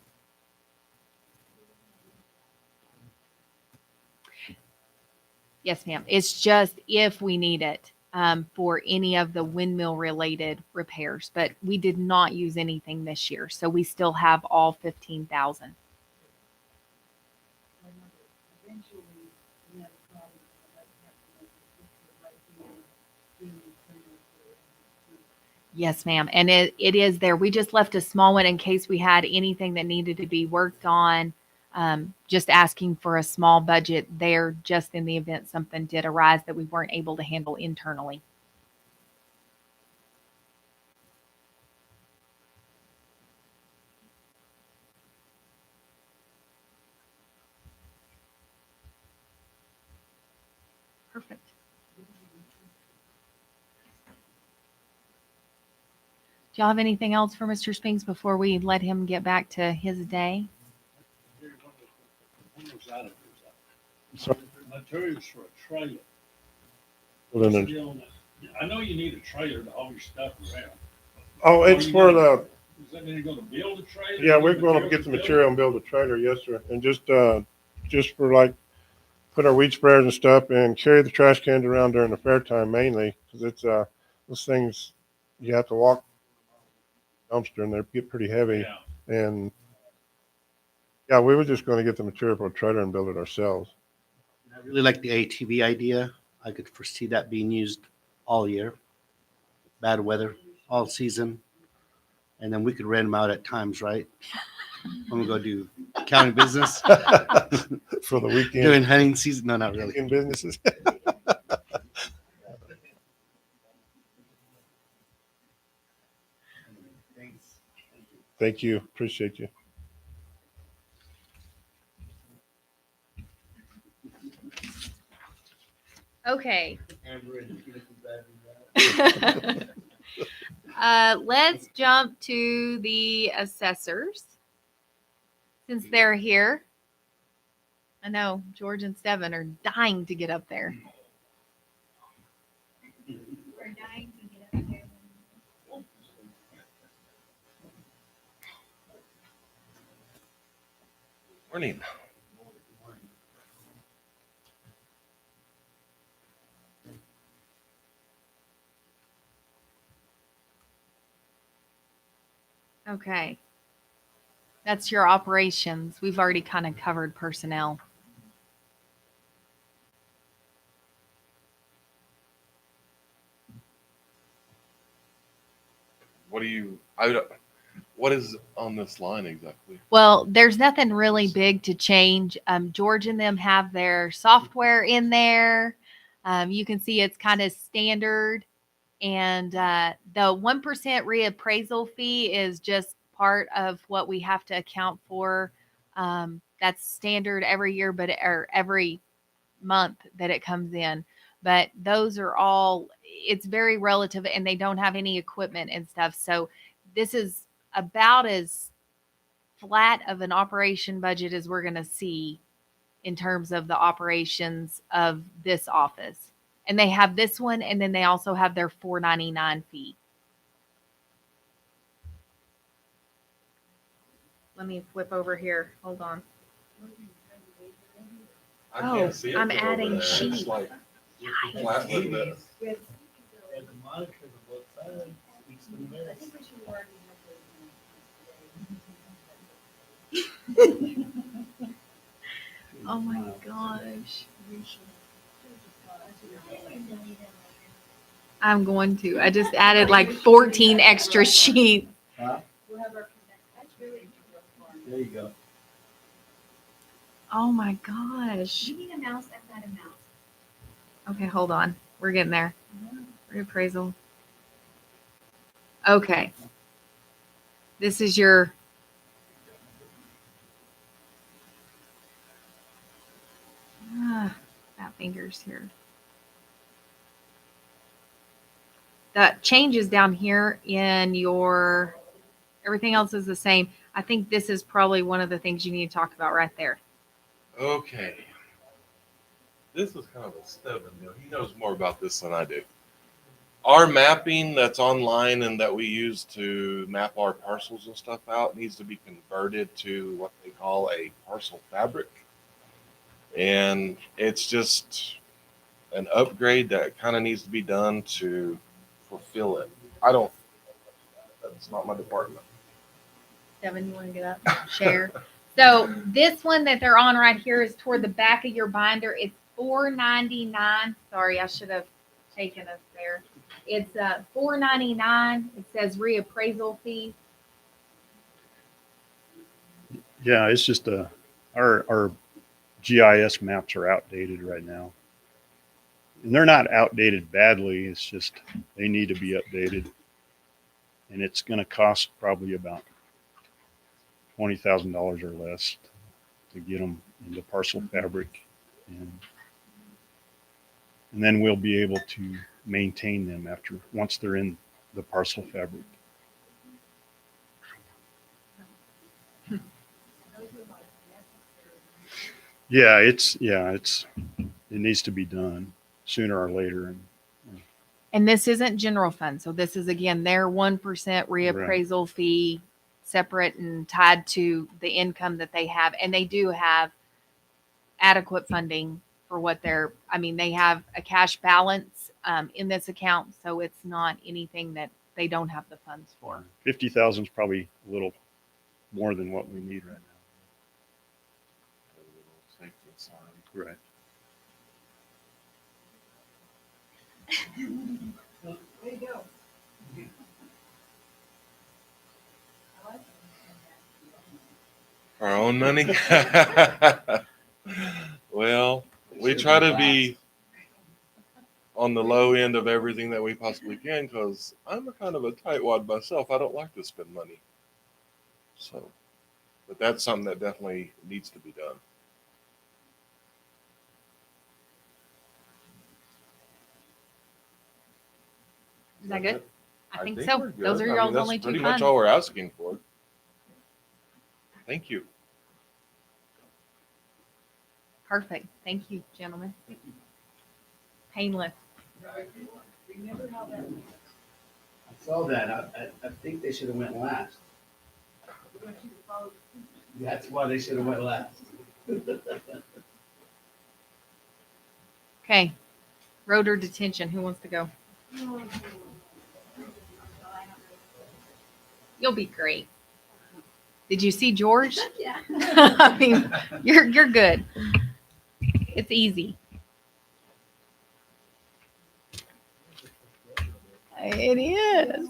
Yes, ma'am. It's just if we need it. For any of the windmill related repairs, but we did not use anything this year. So we still have all 15,000. Yes, ma'am. And it is there. We just left a small one in case we had anything that needed to be worked on. Just asking for a small budget there just in the event something did arise that we weren't able to handle internally. Perfect. Do y'all have anything else for Mr. Spinks before we let him get back to his day? So, Materials for a trailer. well, then, Still, I know you need a trailer to haul your stuff around. oh, it's for the, Does that mean you're gonna build a trailer? yeah, we're going to get the material and build a trailer. Yes, sir. And just for like, put our weed sprayers and stuff and carry the trash cans around during the fair time mainly. Cause it's, those things, you have to walk dumpster and they get pretty heavy. Yeah. And yeah, we were just going to get the material for a trailer and build it ourselves. I really like the ATV idea. I could foresee that being used all year, bad weather, all season. And then we could rent them out at times, right? When we go do county business, For the weekend, during hunting season. No, not really. weekend businesses. Thank you. Appreciate you. Okay. Let's jump to the assessors since they're here. I know George and Steven are dying to get up there. We're dying to get up there. Morning. Okay. That's your operations. We've already kind of covered personnel. What do you, I don't, what is on this line exactly? Well, there's nothing really big to change. George and them have their software in there. You can see it's kind of standard. And the 1% reappraisal fee is just part of what we have to account for. That's standard every year, or every month that it comes in. But those are all, it's very relative, and they don't have any equipment and stuff. So this is about as flat of an operation budget as we're going to see in terms of the operations of this office. And they have this one, and then they also have their $4.99 fee. Let me flip over here. Hold on. I Oh, can't see it I'm from over adding there. It's sheets. like flat with the- And the monitor of both sides, speaks to the mirror. Oh my gosh. I'm going to. I just added like 14 extra sheets. Huh? We'll have our There you go. Oh my gosh. need a mouse. I've got a mouse. Okay, hold on. We're getting there. Reappraisal. Okay. This is your fat fingers here. The changes down here in your everything else is the same. I think this is probably one of the things you need to talk about right there. Okay. This is kind of a stubborn deal. He knows more about this than I do. Our mapping that's online and that we use to map our parcels and stuff out needs to be converted to what they call a parcel fabric. And it's just an upgrade that kind of needs to be done to fulfill it. That's not my department. Devin, you want to get up? Share. So this one that they're on right here is toward the back of your binder. It's $4.99. Sorry, I should have taken us there. It's $4.99. It says reappraisal fee. Yeah, it's just our GIS maps are outdated right now. And they're not outdated badly. It's just they need to be updated. And it's going to cost probably about $20,000 or less to get them into parcel fabric. And then we'll be able to maintain them once they're in the parcel fabric. Yeah, it needs to be done sooner or later. And this isn't general fund. So this is again their 1% reappraisal fee, separate and tied to the income that they have. And they do have adequate funding for what they have a cash balance in this account. So it's not anything that they don't have the funds for. 50,000 is probably a little more than what we need right now. Right. Our own money? Well, we try to be on the low end of everything that we possibly can because I'm a kind of a tightwad myself. I don't like to spend money. So, but that's something that definitely needs to be done. Is that good? I think we're so. good. Those are I your mean, that's only two pretty much funds. all we're asking for. Thank you. Perfect. Thank you, gentlemen. Painless. I saw that. I think they should have went last. That's why they should have went last. Okay. Road or detention. Who wants to go? You'll be great. Did you see George? Yeah. I mean, you're good. It's easy. It is.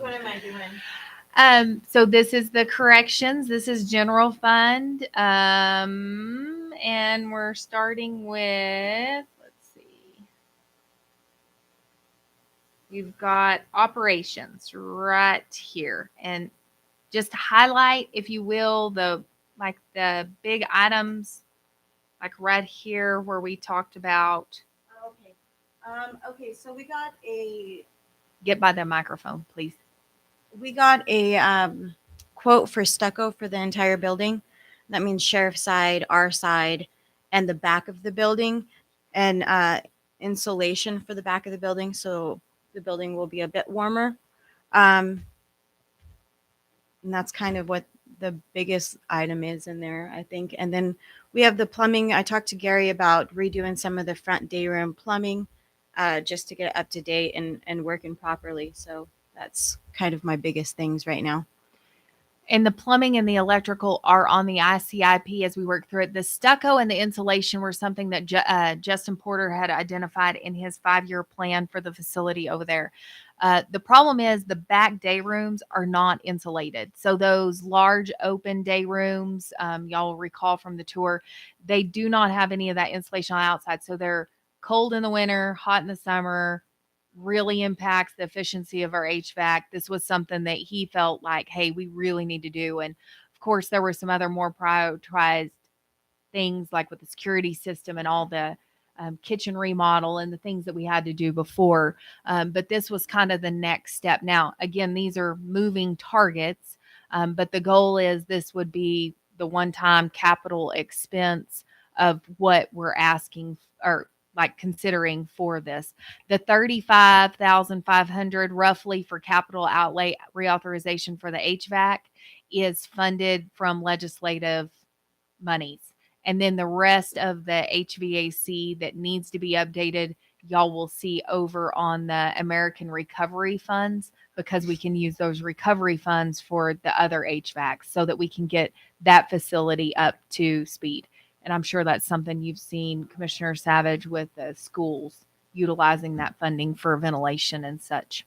What am I doing? So this is the corrections. This is general fund. And we're starting with, let's see. We've got operations right here. And just highlight, if you will, the the big items, like right here where we talked about. Okay. Okay, so we got a Get by the microphone, please. quote for stucco for the entire building. That means sheriff's side, our side, and the back of the building, and insulation for the back of the building, so the building will be a bit warmer. And that's kind of what the biggest item is in there, I think. And then we have the plumbing. I talked to Gary about redoing some of the front day room plumbing just to get it up to date and working properly. So that's kind of my biggest things right now. And the plumbing and the electrical are on the ICIP as we work through it. The stucco and the insulation were something that Justin Porter had identified in his 5-year plan for the facility over there. The problem is the back day rooms are not insulated. So those large open day rooms, y'all will recall from the tour, they do not have any of that insulation on the outside. So they're cold in the winter, hot in the summer, really impacts the efficiency of our HVAC. This was something that he felt like, hey, we really need to do. And of course, there were some other more prioritized things like with the security system and all the kitchen remodel and the things that we had to do before. But this was kind of the next step. Now, again, these are moving targets, but the goal is this would be the one-time capital expense of what we're asking or like considering for this. The 35,500 roughly for capital outlay reauthorization for the HVAC is funded from legislative monies. And then the rest of the HVAC that needs to be updated, y'all will see over on the American Recovery Funds, because we can use those recovery funds for the other HVAC so that we can get that facility up to speed. And I'm sure that's something you've seen, Commissioner Savage, with the schools utilizing that funding for ventilation and such.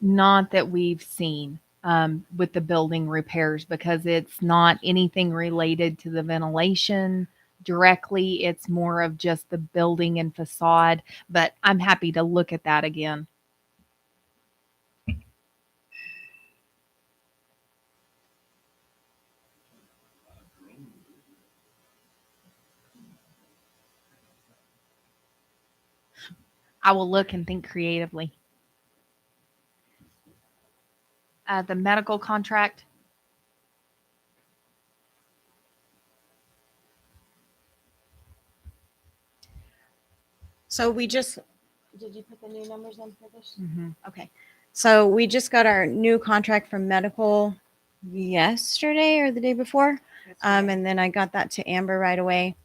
Not that we've seen with the building repairs, because it's not anything related to the ventilation directly. It's more of just the building and facade. But I'm happy to look at that again. I will look and think creatively. The medical contract. So we just, did you put the new numbers in for this? Mm-hmm. Okay. So we just got our new contract from medical yesterday or the day before. And then I got that to Amber right away.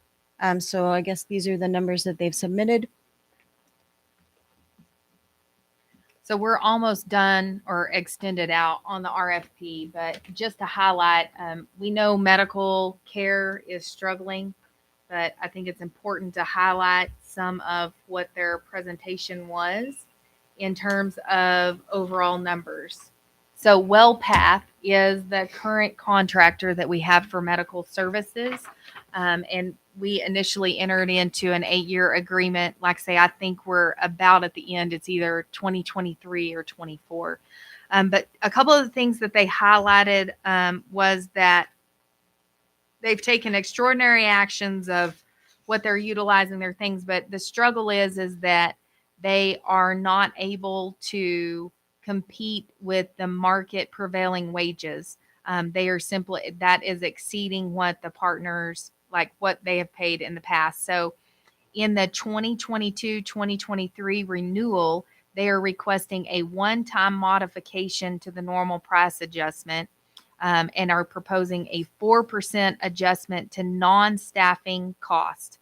So I guess these are the numbers that they've submitted. So we're almost done or extended out on the RFP, but just to highlight, we know medical care is struggling, but I think it's important to highlight some of what their presentation was in terms of overall numbers. So WellPath is the current contractor that we have for medical services. And we initially entered into an 8-year agreement. Like I say, I think we're about at the end. It's either 2023 or 24. But a couple of the things that they highlighted was that they've taken extraordinary actions of what they're utilizing their things. But the struggle is that they are not able to compete with the market prevailing wages. They are simply, that is exceeding what the partners, like what they have paid in the past. So in the 2022-2023 renewal, they are requesting a one-time modification to the normal price adjustment and are proposing a 4% adjustment to non-staffing cost,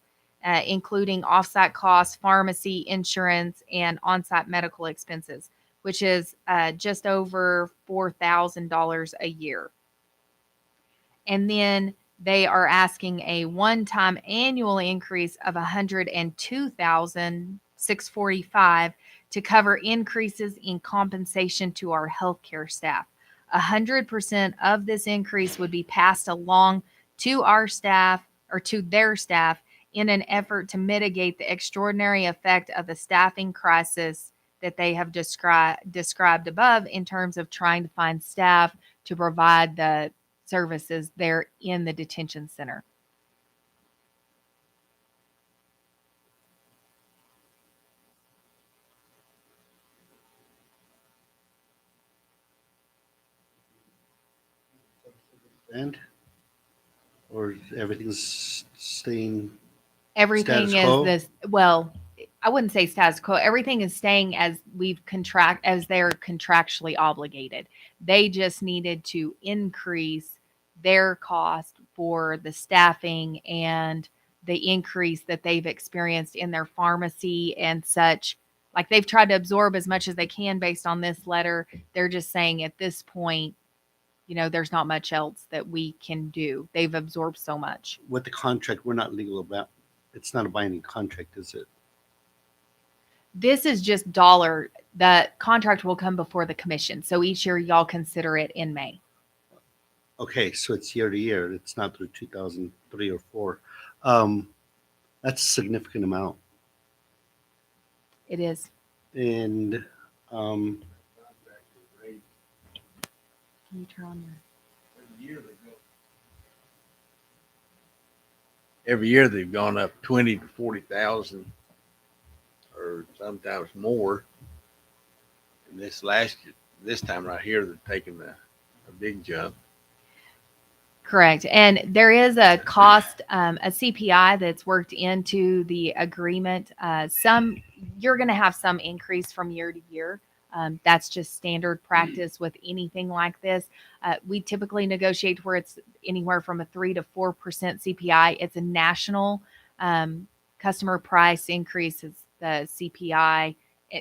including offsite costs, pharmacy, insurance, and on-site medical expenses, which is just over $4,000 a year. And then they are asking a one-time annual increase of $102,645 to cover increases in compensation to our healthcare staff. 100% of this increase would be passed along to our staff or to their staff in an effort to mitigate the extraordinary effect of the staffing crisis that they have described above in terms of trying to find staff to provide the services there in the detention center. And or everything's staying Everything status is quo? this, well, I wouldn't say status quo. Everything is staying as as they're contractually obligated. They just needed to increase their cost for the staffing and the increase that they've experienced in their pharmacy and such. Like they've tried to absorb as much as they can based on this letter. They're just saying at this point, there's not much else that we can do. They've absorbed so much. With the contract, we're not legal about, it's not a binding contract, is it? This is just dollar. The contract will come before the commission. So each year y'all consider it in May. Okay, so it's year to year. It's not through 2003 or 4. That's a significant amount. It is. And Can you turn on your? Every year they've gone up 20 to 40,000 or sometimes more. And this time right here, they're taking a big jump. Correct. And there is a cost, a CPI that's worked into the agreement. You're going to have some increase from year to year. That's just standard practice with anything like this. We typically negotiate where it's anywhere from a 3 to 4% CPI. It's a national customer price increase. It's the CPI,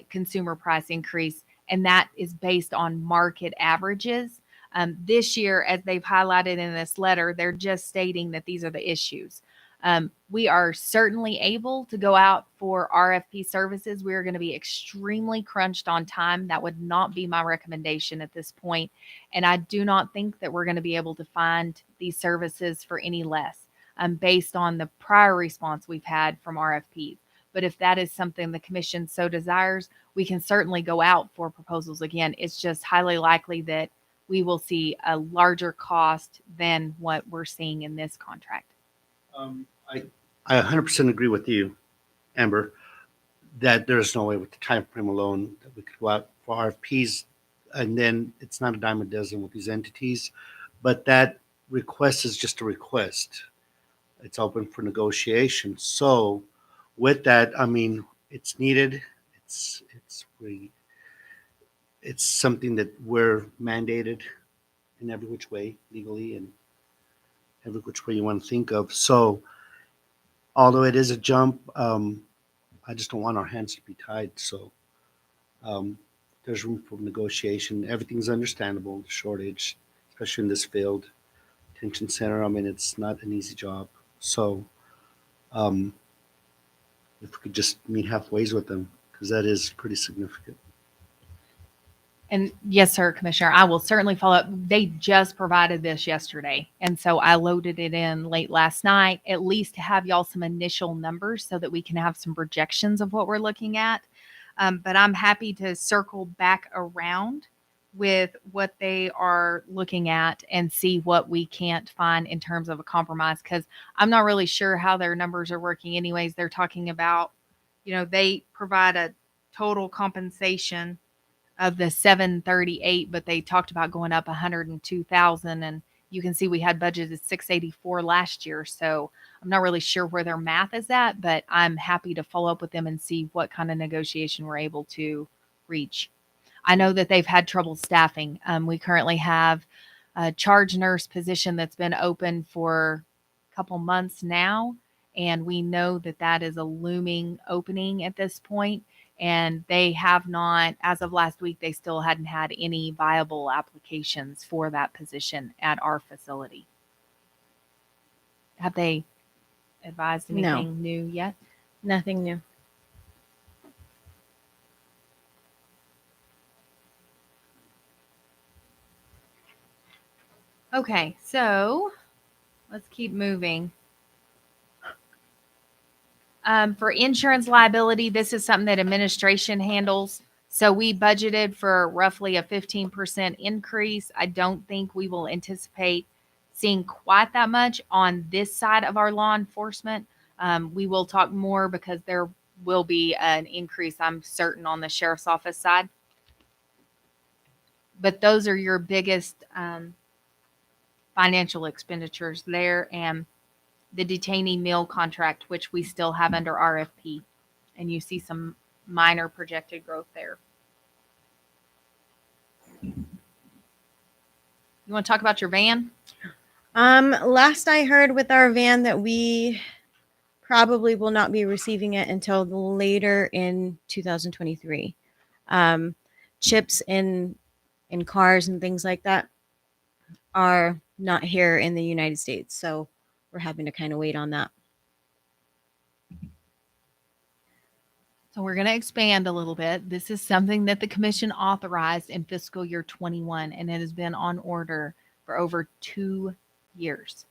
consumer price increase, and that is based on market averages. This year, as they've highlighted in this letter, they're just stating that these are the issues. We are certainly able to go out for RFP services. We are going to be extremely crunched on time. That would not be my recommendation at this point. And I do not think that we're going to be able to find these services for any less based on the prior response we've had from RFPs. But if that is something the commission so desires, we can certainly go out for proposals again. It's just highly likely that we will see a larger cost than what we're seeing in this contract. I 100% agree with you, Amber, that there's no way with the time frame alone that we could go out for RFPs, and then it's not a dime a dozen with these entities. But that request is just a request. It's open for negotiation. So with that, I mean, it's needed. It's something that we're mandated in every which way legally and every which way you want to think of. So although it is a jump, I just don't want our hands to be tied. So there's room for negotiation. Everything's understandable, the shortage, especially in this field. Detention center, I mean, it's not an easy job. So if we could just meet halfway with them, because that is pretty significant. And yes, sir, Commissioner, I will certainly follow up. They just provided this yesterday. And so I loaded it in late last night, at least to have y'all some initial numbers so that we can have some projections of what we're looking at. But I'm happy to circle back around with what they are looking at and see what we can't find in terms of a compromise, because I'm not really sure how their numbers are working anyways. They're talking about, they provide a total compensation of the 738, but they talked about going up 102,000, and you can see we had budgeted 684 last year. So I'm not really sure where their math is at, but I'm happy to follow up with them and see what kind of negotiation we're able to reach. I know that they've had trouble staffing. We currently have a charge nurse position that's been open for a couple months now, and we know that that is a looming opening at this point. And they have not, as of last week, they still hadn't had any viable applications for that position at our facility. Have they advised anything new yet? Nothing new. Okay, so let's keep moving. For insurance liability, this is something that administration handles. So we budgeted for roughly a 15% increase. I don't think we will anticipate seeing quite that much on this side of our law enforcement. We will talk more because there will be an increase, I'm certain, on the sheriff's office side. But those are your biggest financial expenditures there, and the detainee meal contract, which we still have under RFP, and you see some minor projected growth there. You want to talk about your van? Last I heard with our van that we probably will not be receiving it until later in 2023. Chips in cars and things like that are not here in the United States, so we're having to kind of wait on that. So we're going to expand a little bit. This is something that the commission authorized in fiscal year 21, and it has been on order for over 2 years.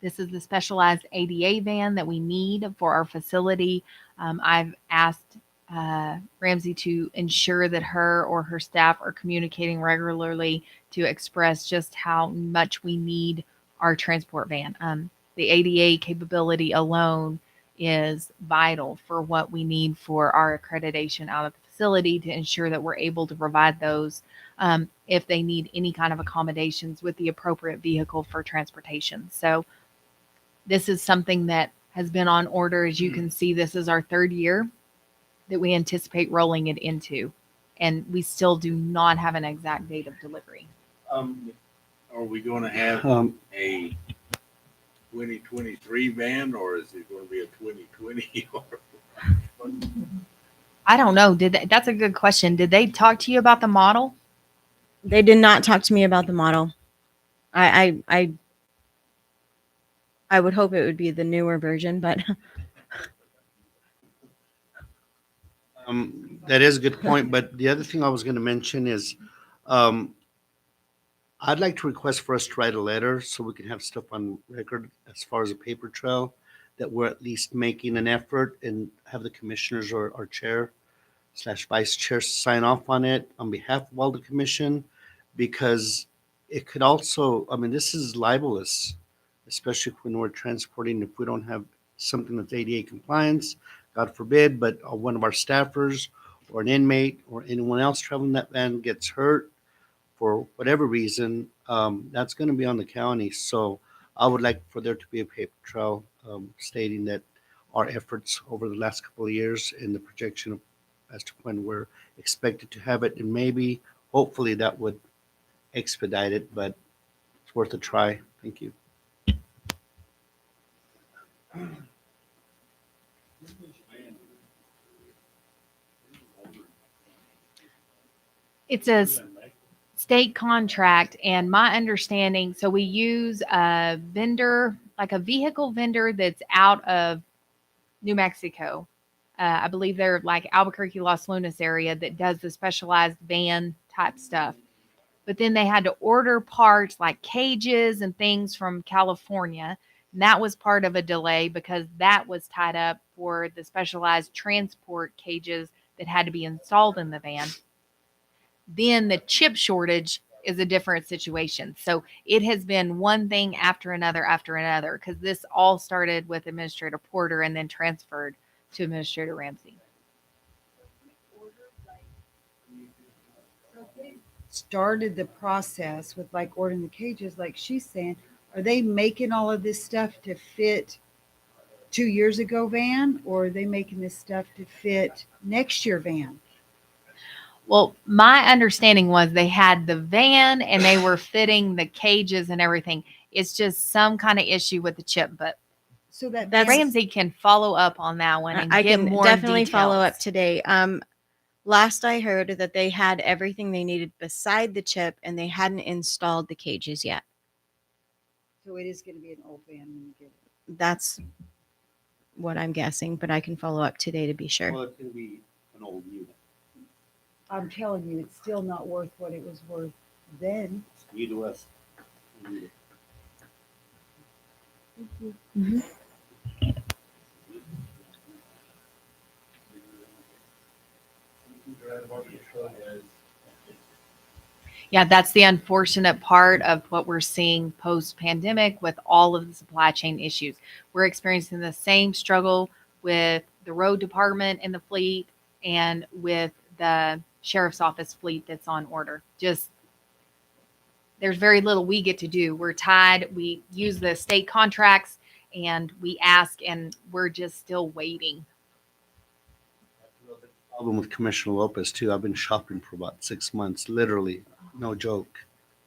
This is the specialized ADA van that we need for our facility. I've asked Ramsey to ensure that her or her staff are communicating regularly to express just how much we need our transport van. The ADA capability alone is vital for what we need for our accreditation out of the facility to ensure that we're able to provide those if they need any kind of accommodations with the appropriate vehicle for transportation. So this is something that has been on order. As you can see, this is our 3rd year that we anticipate rolling it into, and we still do not have an exact date of delivery. Are we going to have a 2023 van, or is it going to be a 2020? I don't know. That's a good question. Did they talk to you about the model? They did not talk to me about the model. I would hope it would be the newer version, but That is a good point, but the other thing I was going to mention is I'd like to request for us to write a letter so we can have stuff on record as far as a paper trail, that we're at least making an effort, and have the commissioners or our chair/vice chair sign off on it on behalf of all the commission, because it could also, I mean, this is libelous, especially when we're transporting, if we don't have something that's ADA compliance, God forbid, but one of our staffers or an inmate or anyone else traveling that van gets hurt for whatever reason, that's going to be on the county. So I would like for there to be a paper trail stating that our efforts over the last couple of years and the projection of, as to when we're expected to have it, and maybe, hopefully, that would expedite it, but it's worth a try. Thank you. It's a state contract, and my understanding, so we use a vendor, like a vehicle vendor that's out of New Mexico. I believe they're like Albuquerque, Los Lunas area, that does the specialized van type stuff. But then they had to order parts like cages and things from California. And that was part of a delay because that was tied up for the specialized transport cages that had to be installed in the van. Then the chip shortage is a different situation. So it has been one thing after another, because this all started with Administrator Porter and then transferred to Administrator Ramsey. Started the process with like ordering the cages, like she's saying, are they making all of this stuff to fit 2 years ago van, or are they making this stuff to fit next year van? Well, my understanding was they had the van and they were fitting the cages and everything. It's just some kind of issue with the chip, but So that That's- Ramsey can follow up on that one and I get can more definitely details. follow up today. Last I heard that they had everything they needed beside the chip, and they hadn't installed the cages yet. so it is going to be an old van when you get it. That's what I'm guessing, but I can follow up today to be sure. Well, it's going to be an old unit. I'm telling you, it's still not worth what it was worth then. It's new to us. Yeah, that's the unfortunate part of what we're seeing post-pandemic with all of the supply chain issues. We're experiencing the same struggle with the road department and the fleet and with the sheriff's office fleet that's on order. Just there's very little we get to do. We're tied. We use the state contracts and we ask, and we're just still waiting. Problem with Commissioner Lopez too. I've been shopping for about 6 months, literally, no joke,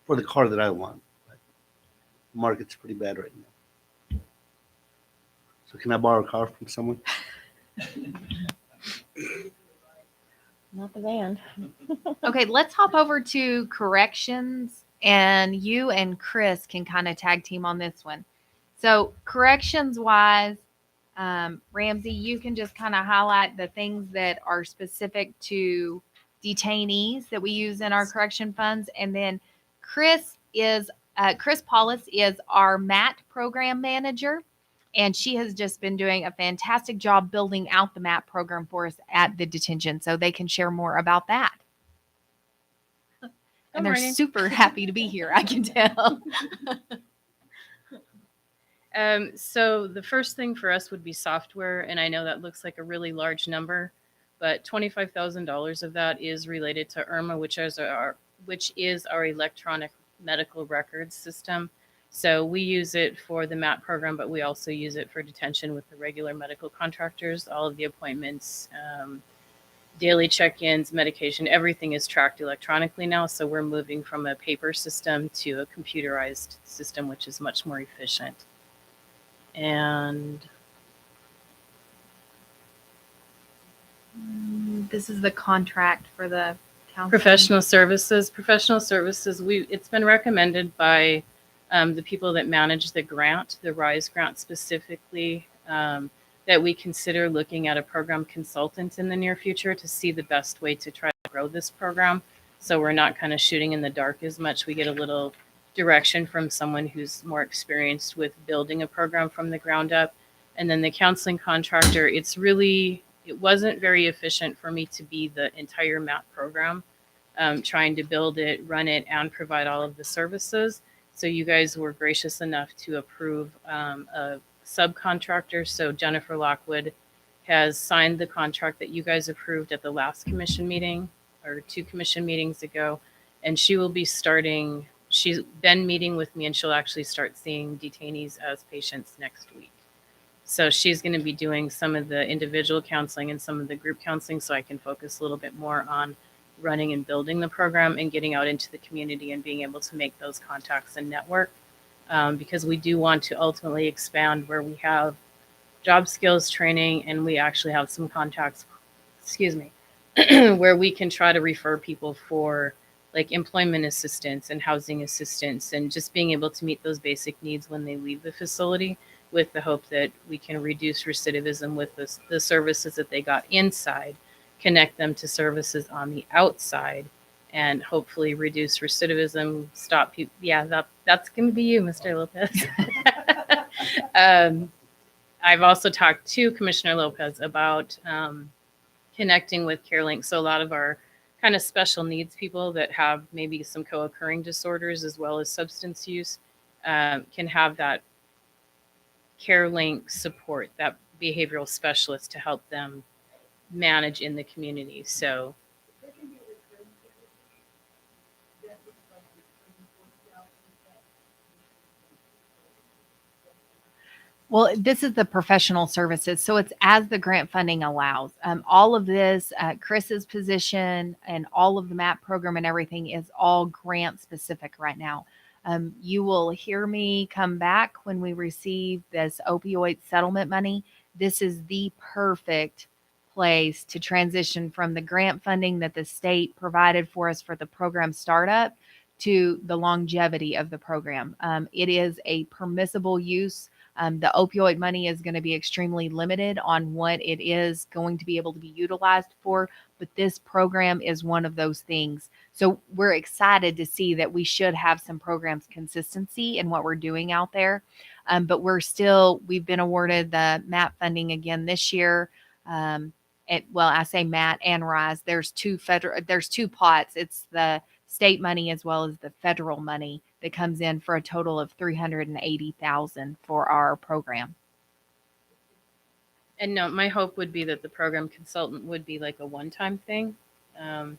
for the car that I want. But the market's pretty bad right now. So can I borrow a car from someone? Not the band. Okay, let's hop over to corrections, and you and Chris can kind of tag team on this one. So corrections wise, Ramsey, you can just kind of highlight the things that are specific to detainees that we use in our correction funds, and then Chris Paulus is our MAT program manager, and she has just been doing a fantastic job building out the MAT program for us at the detention, so they can share more about that. And they're morning. super happy to be here, I can tell. So the first thing for us would be software, and I know that looks like a really large number, but $25,000 of that is related to IRMA, which is our electronic medical records system. So we use it for the MAT program, but we also use it for detention with the regular medical contractors. All of the appointments, daily check-ins, medication, everything is tracked electronically now. So we're moving from a paper system to a computerized system, which is much more efficient. And This is the contract for the counseling. professional services, it's been recommended by the people that manage the grant, the RISE grant specifically, that we consider looking at a program consultant in the near future to see the best way to try to grow this program. So we're not kind of shooting in the dark as much. We get a little direction from someone who's more experienced with building a program from the ground up. And then the counseling contractor, it wasn't very efficient for me to be the entire MAT program, trying to build it, run it, and provide all of the services. So you guys were gracious enough to approve a subcontractor. So Jennifer Lockwood has signed the contract that you guys approved at the last commission meeting, or 2 commission meetings ago. And she will be starting, she's been meeting with me, and she'll actually start seeing detainees as patients next week. So she's going to be doing some of the individual counseling and some of the group counseling, so I can focus a little bit more on running and building the program and getting out into the community and being able to make those contacts and network, because we do want to ultimately expand where we have job skills training and we actually have some contacts, where we can try to refer people for like employment assistance and housing assistance, and just being able to meet those basic needs when they leave the facility, with the hope that we can reduce recidivism with the services that they got inside, connect them to services on the outside, and hopefully reduce recidivism, stop people. Yeah, that's going to be you, Mr. Lopez. I've also talked to Commissioner Lopez about connecting with CareLink. So a lot of our kind of special needs people that have maybe some co-occurring disorders as well as substance use can have that CareLink support, that behavioral specialist to help them manage in the community. So Well, this is the professional services. So it's as the grant funding allows. All of this, Chris's position and all of the MAP program and everything is all grant specific right now. You will hear me come back when we receive this opioid settlement money. This is the perfect place to transition from the grant funding that the state provided for us for the program startup to the longevity of the program. It is a permissible use. The opioid money is going to be extremely limited on what it is going to be able to be utilized for, but this program is one of those things. So we're excited to see that we should have some programs consistency in what we're doing out there. But we've been awarded the MAP funding again this year. I say MAT and RISE. There's two pots. It's the state money as well as the federal money that comes in for a total of $380,000 for our program. And no, my hope would be that the program consultant would be like a one-time thing. And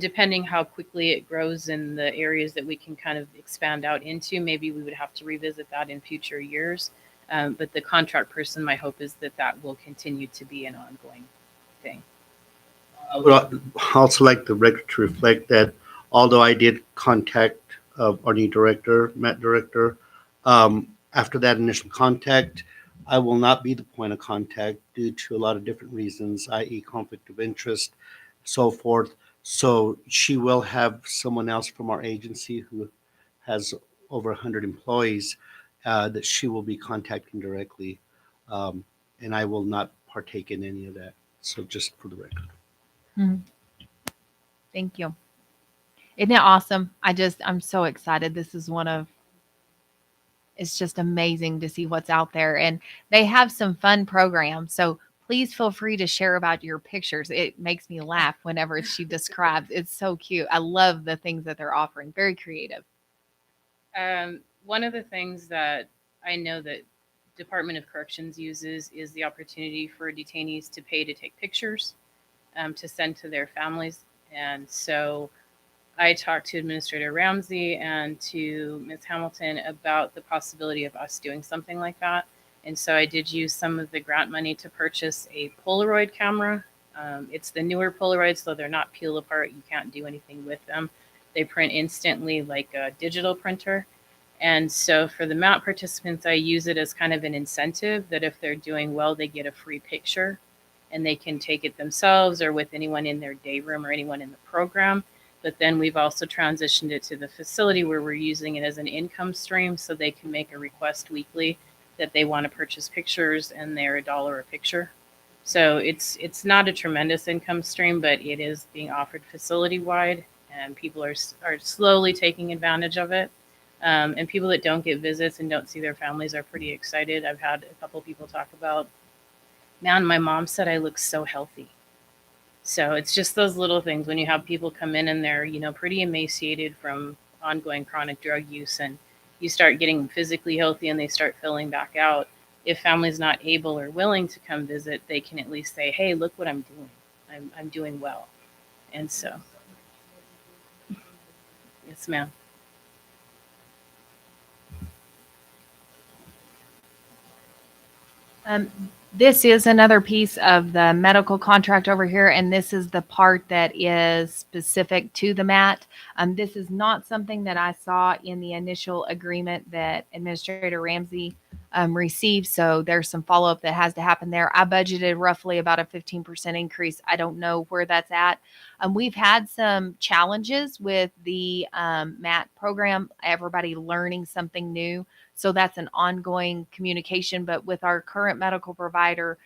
depending how quickly it grows in the areas that we can kind of expand out into, maybe we would have to revisit that in future years. But the contract person, my hope is that will continue to be an ongoing thing. I would also like the record to reflect that although I did contact our new director, MAT director, after that initial contact, I will not be the point of contact due to a lot of different reasons, i.e. conflict of interest, so forth. So she will have someone else from our agency who has over 100 employees that she will be contacting directly. And I will not partake in any of that. So just for the record. Thank you. Isn't it awesome? I'm so excited. This is it's just amazing to see what's out there. And they have some fun programs. So please feel free to share about your pictures. It makes me laugh whenever she describes. It's so cute. I love the things that they're offering. Very creative. One of the things that I know that Department of Corrections uses is the opportunity for detainees to pay to take pictures to send to their families. And so I talked to Administrator Ramsey and to Ms. Hamilton about the possibility of us doing something like that. And so I did use some of the grant money to purchase a Polaroid camera. It's the newer Polaroids, so they're not peel apart. You can't do anything with them. They print instantly like a digital printer. And so for the MAP participants, I use it as kind of an incentive that if they're doing well, they get a free picture and they can take it themselves or with anyone in their day room or anyone in the program. But then we've also transitioned it to the facility where we're using it as an income stream so they can make a request weekly that they want to purchase pictures and they're $1 a picture. So it's not a tremendous income stream, but it is being offered facility-wide and people are slowly taking advantage of it. And people that don't get visits and don't see their families are pretty excited. I've had a couple people talk about, man, my mom said I look so healthy. So it's just those little things when you have people come in and they're, pretty emaciated from ongoing chronic drug use and you start getting physically healthy and they start filling back out. If family's not able or willing to come visit, they can at least say, hey, look what I'm doing. I'm doing well. And so, yes, ma'am. This is another piece of the medical contract over here, and this is the part that is specific to the MAT. This is not something that I saw in the initial agreement that Administrator Ramsey received, so there's some follow-up that has to happen there. I budgeted roughly about a 15% increase. I don't know where that's at. We've had some challenges with the MAT program, everybody learning something new. So that's an ongoing communication. But with our current medical provider,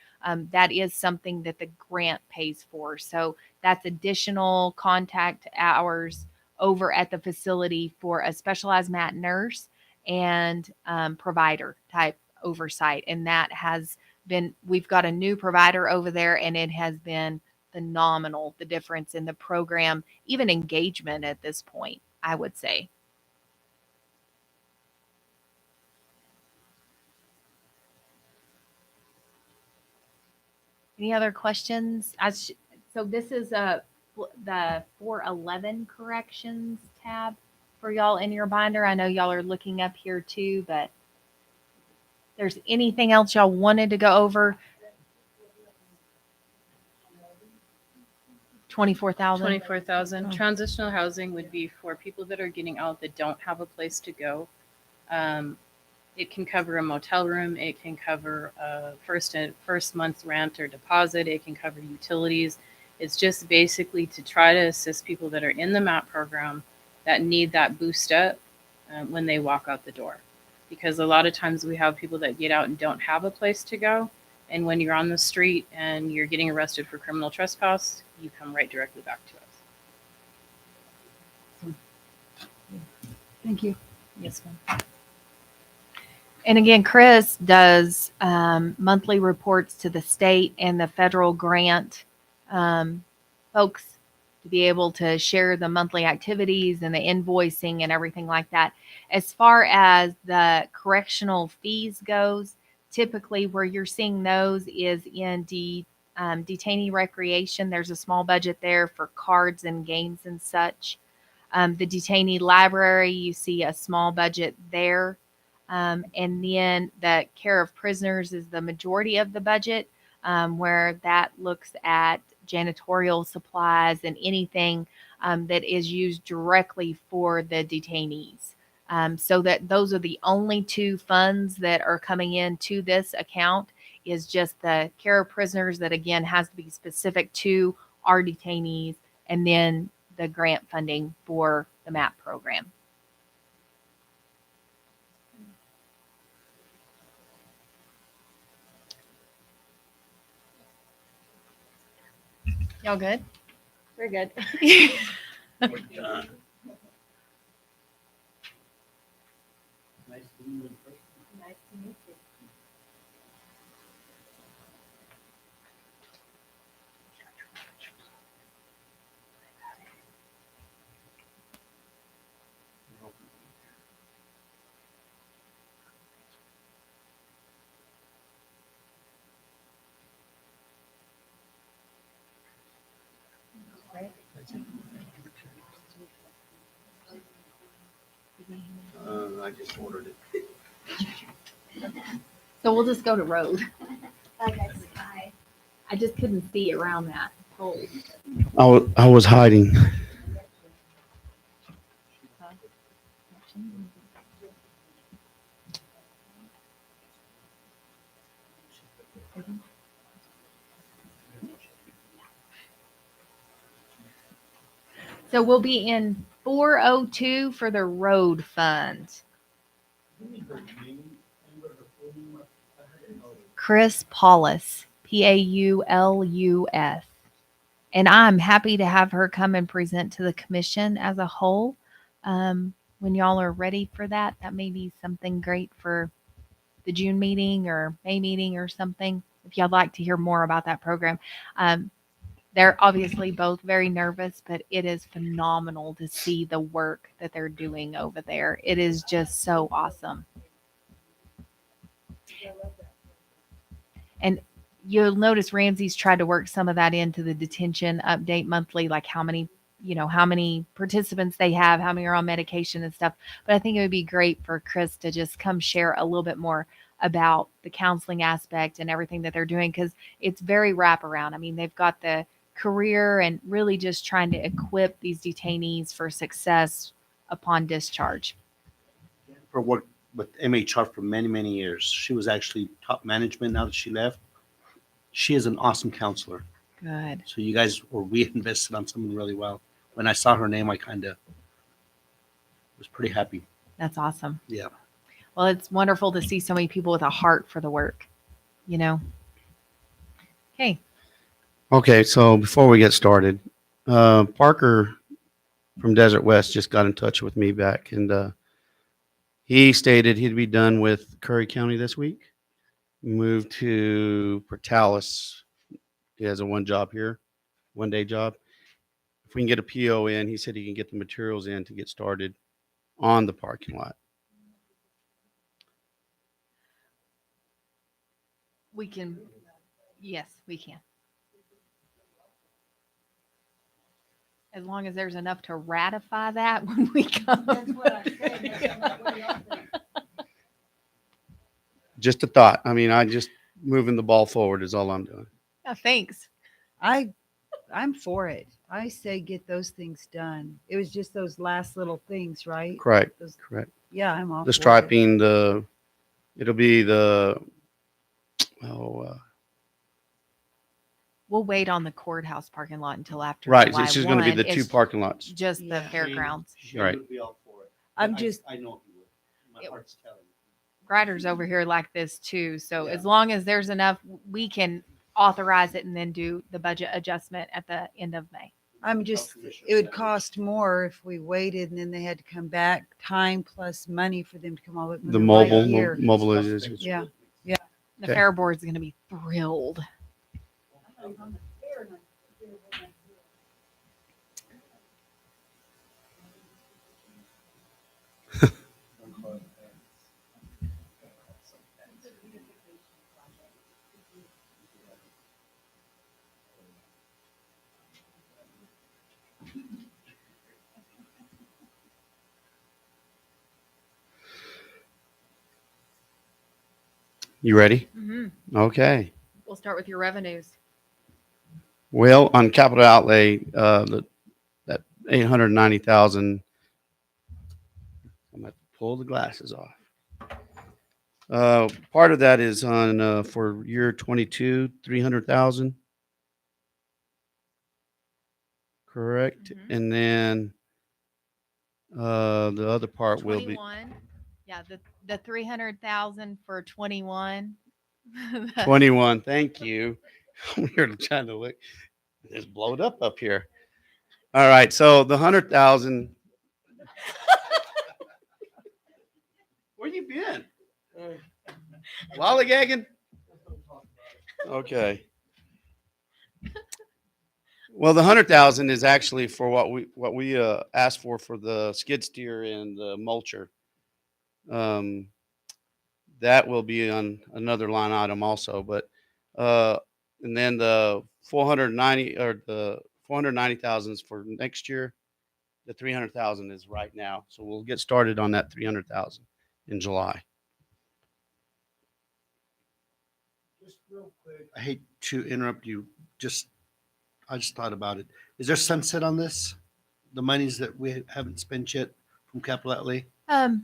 that is something that the grant pays for. So that's additional contact hours over at the facility for a specialized MAT nurse and provider type oversight. And that has been, we've got a new provider over there and it has been phenomenal, the difference in the program, even engagement at this point, I would say. Any other questions? So this is the 411 corrections tab for y'all in your binder. I know y'all are looking up here too, but there's anything else y'all wanted to go over? 24,000. 24,000. Transitional housing would be for people that are getting out that don't have a place to go. It can cover a motel room. It can cover a first month's rent or deposit. It can cover utilities. It's just basically to try to assist people that are in the MAP program that need that boost up when they walk out the door. Because a lot of times we have people that get out and don't have a place to go. And when you're on the street and you're getting arrested for criminal trespass, you come right directly back to us. Thank you. Yes, ma'am. And again, Chris does monthly reports to the state and the federal grant folks to be able to share the monthly activities and the invoicing and everything like that. As far as the correctional fees goes, typically where you're seeing those is in detainee recreation. There's a small budget there for cards and games and such. The detainee library, you see a small budget there. And then the care of prisoners is the majority of the budget, where that looks at janitorial supplies and anything that is used directly for the detainees. So that those are the only two funds that are coming into this account is just the care of prisoners that again has to be specific to our detainees, and then the grant funding for the MAP program. Y'all good? We're good. I just ordered it. So we'll just go to road. I just couldn't see around that hole. I was hiding. So we'll be in 402 for the road fund. Chris Paulus, Paulus. And I'm happy to have her come and present to the commission as a whole. When y'all are ready for that, that may be something great for the June meeting or May meeting or something. If y'all like to hear more about that program. They're obviously both very nervous, but it is phenomenal to see the work that they're doing over there. It is just so awesome. And you'll notice Ramsey's tried to work some of that into the detention update monthly, like how many participants they have, how many are on medication and stuff. But I think it would be great for Chris to just come share a little bit more about the counseling aspect and everything that they're doing, because it's very wraparound. I mean, they've got the career and really just trying to equip these detainees for success upon discharge. For work with MHR for many, many years. She was actually top management now that she left. She is an awesome counselor. Good. So you guys, or we invested on someone really well. When I saw her name, I kind of was pretty happy. That's awesome. Yeah. Well, it's wonderful to see so many people with a heart for the work, Okay. Okay, so before we get started, Parker from Desert West just got in touch with me back, and he stated he'd be done with Curry County this week, move to Portales. He has a one day job. If we can get a PO in, he said he can get the materials in to get started on the parking lot. We can, yes, we can. As long as there's enough to ratify that when we come. That's what I said. Just a thought. I mean, I just moving the ball forward is all I'm doing. Oh, thanks. I'm for it. I say get those things done. It was just those last little things, right? Correct. Those, Correct. yeah, I'm all The for it. striping, it'll be We'll wait on the courthouse parking lot until after right. July It's just going to be 1. the two It's parking lots. just the Yeah. fairgrounds. She Right. would be all for it. I'm I- just, I know he would. My It- heart's telling me. Ryder's over here like this too. So Yeah. as long as there's enough, we can authorize it and then do the budget adjustment at the end of May. it would cost more if we waited and then they had to come back, time plus money for them to come all the way. when The they're right mobile here. mobilization. Yeah. The Okay. fair board's going to be thrilled. You ready? Mm-hmm. Okay. We'll start with your revenues. Well, on capital outlay, that 890,000. I'm going to pull the glasses off. Part of that is on for year 22, 300,000. Correct. Mhm. And then the other part will be 21. Yeah, the 300,000 for 21. 21. Thank you. We're trying to look. It's blowed up here. All right. So the 100,000. Where you been? Lollygagging? Okay. Well, the 100,000 is actually for what we asked for the skid steer and the mulcher. That will be on another line item also, but and then the 490,000 is for next year. The 300,000 is right now, so we'll get started on that 300,000 in July. Just real quick. I hate to interrupt you. I just thought about it. Is there sunset on this? The monies that we haven't spent yet from capital outlay?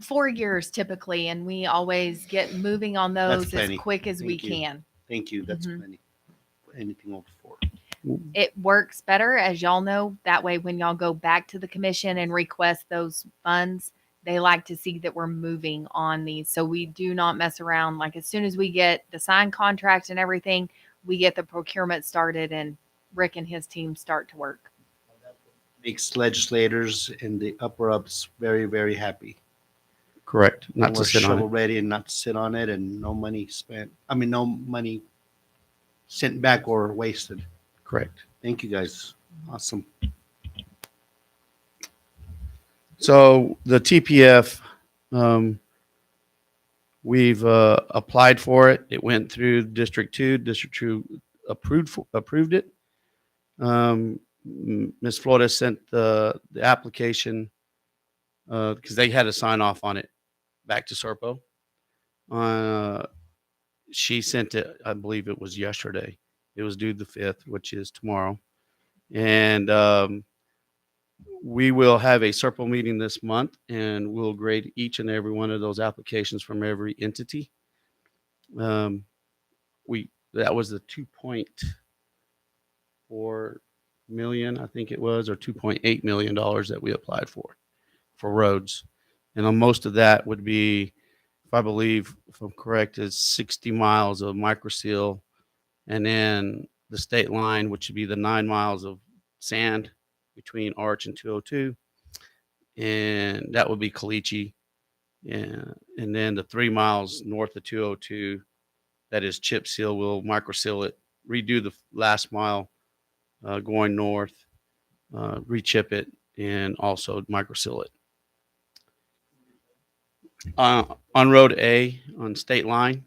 4 years typically, and we always get moving on That's those as plenty. quick as we Thank you. can. Thank you. That's Mhm. plenty. Anything over 4. It works better, as y'all know. That way, when y'all go back to the commission and request those funds, they like to see that we're moving on these. So we do not mess around. Like as soon as we get the signed contract and everything, we get the procurement started and Rick and his team start to work. Makes legislators in the upper ups very, very happy. Correct. Not And to we're sit on shovel it. ready and not to sit on it and no money spent. I mean, no money sent back or wasted. Correct. Thank you guys. Awesome. So the TPF, we've applied for it. It went through District 2. District 2 approved it. Ms. Flores sent the application because they had to sign off on it back to Serpo. She sent it, I believe it was yesterday. It was due the 5th, which is tomorrow. And we will have a Serpo meeting this month, and we'll grade each and every one of those applications from every entity. That was the 2.4 million, I think it was, or $2.8 million that we applied for roads. And on most of that would be, if I believe, if I'm correct, is 60 miles of microseal, and then the state line, which would be the 9 miles of sand between Arch and 202, and that would be Caliche. And then the 3 miles north of 202, that is chip seal. We'll microseal it, redo the last mile going north, rechip it, and also microseal it. On Road A, on state line,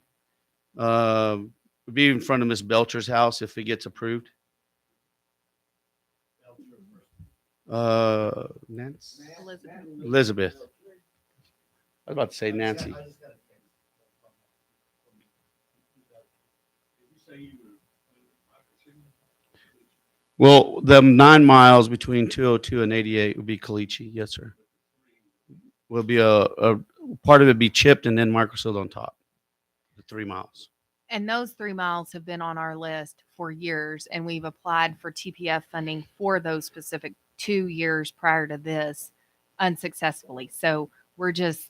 would be in front of Miss Belcher's house if it gets approved. Nancy? Elizabeth. I was about to say Nancy. Well, the 9 miles between 202 and 88 would be Caliche. Yes, sir. Will be a part of it be chipped and then microsealed on top. The 3 miles. And those 3 miles have been on our list for years, and we've applied for TPF funding for those specific 2 years prior to this unsuccessfully. So we're just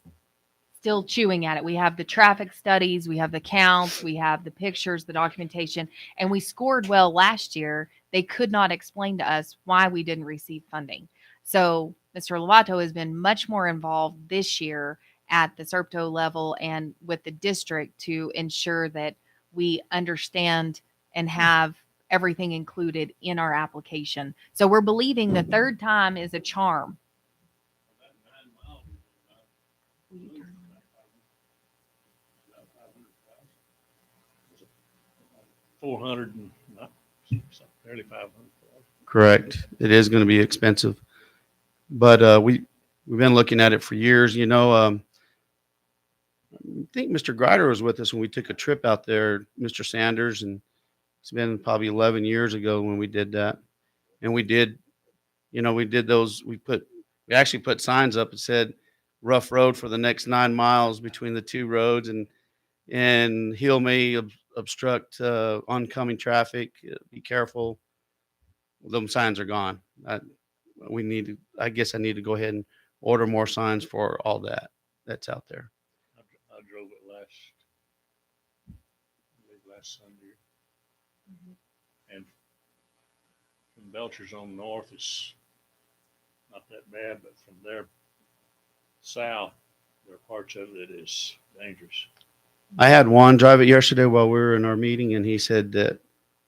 still chewing at it. We have the traffic studies, we have the counts, we have the pictures, the documentation, and we scored well last year. They could not explain to us why we didn't receive funding. So Mr. Lovato has been much more involved this year at the SERPTO level and with the district to ensure that we understand and have everything included in our application. So we're believing the third time is a charm. 400 and barely 500. Correct. It is going to be expensive, but we've been looking at it for years. You know, I think Mr. Greider was with us when we took a trip out there, Mr. Sanders, and it's been probably 11 years ago when we did that. And we did, you know, we did those. We actually put signs up that said, rough road for the next 9 miles between the two roads, and hill may obstruct oncoming traffic. Be careful. Them signs are gone. I guess I need to go ahead and order more signs for all that's out there. I drove it last Sunday. And from Belcher's on north, it's not that bad, but from there south, there are parts of it that is dangerous. I had Juan drive it yesterday while we were in our meeting, and he said that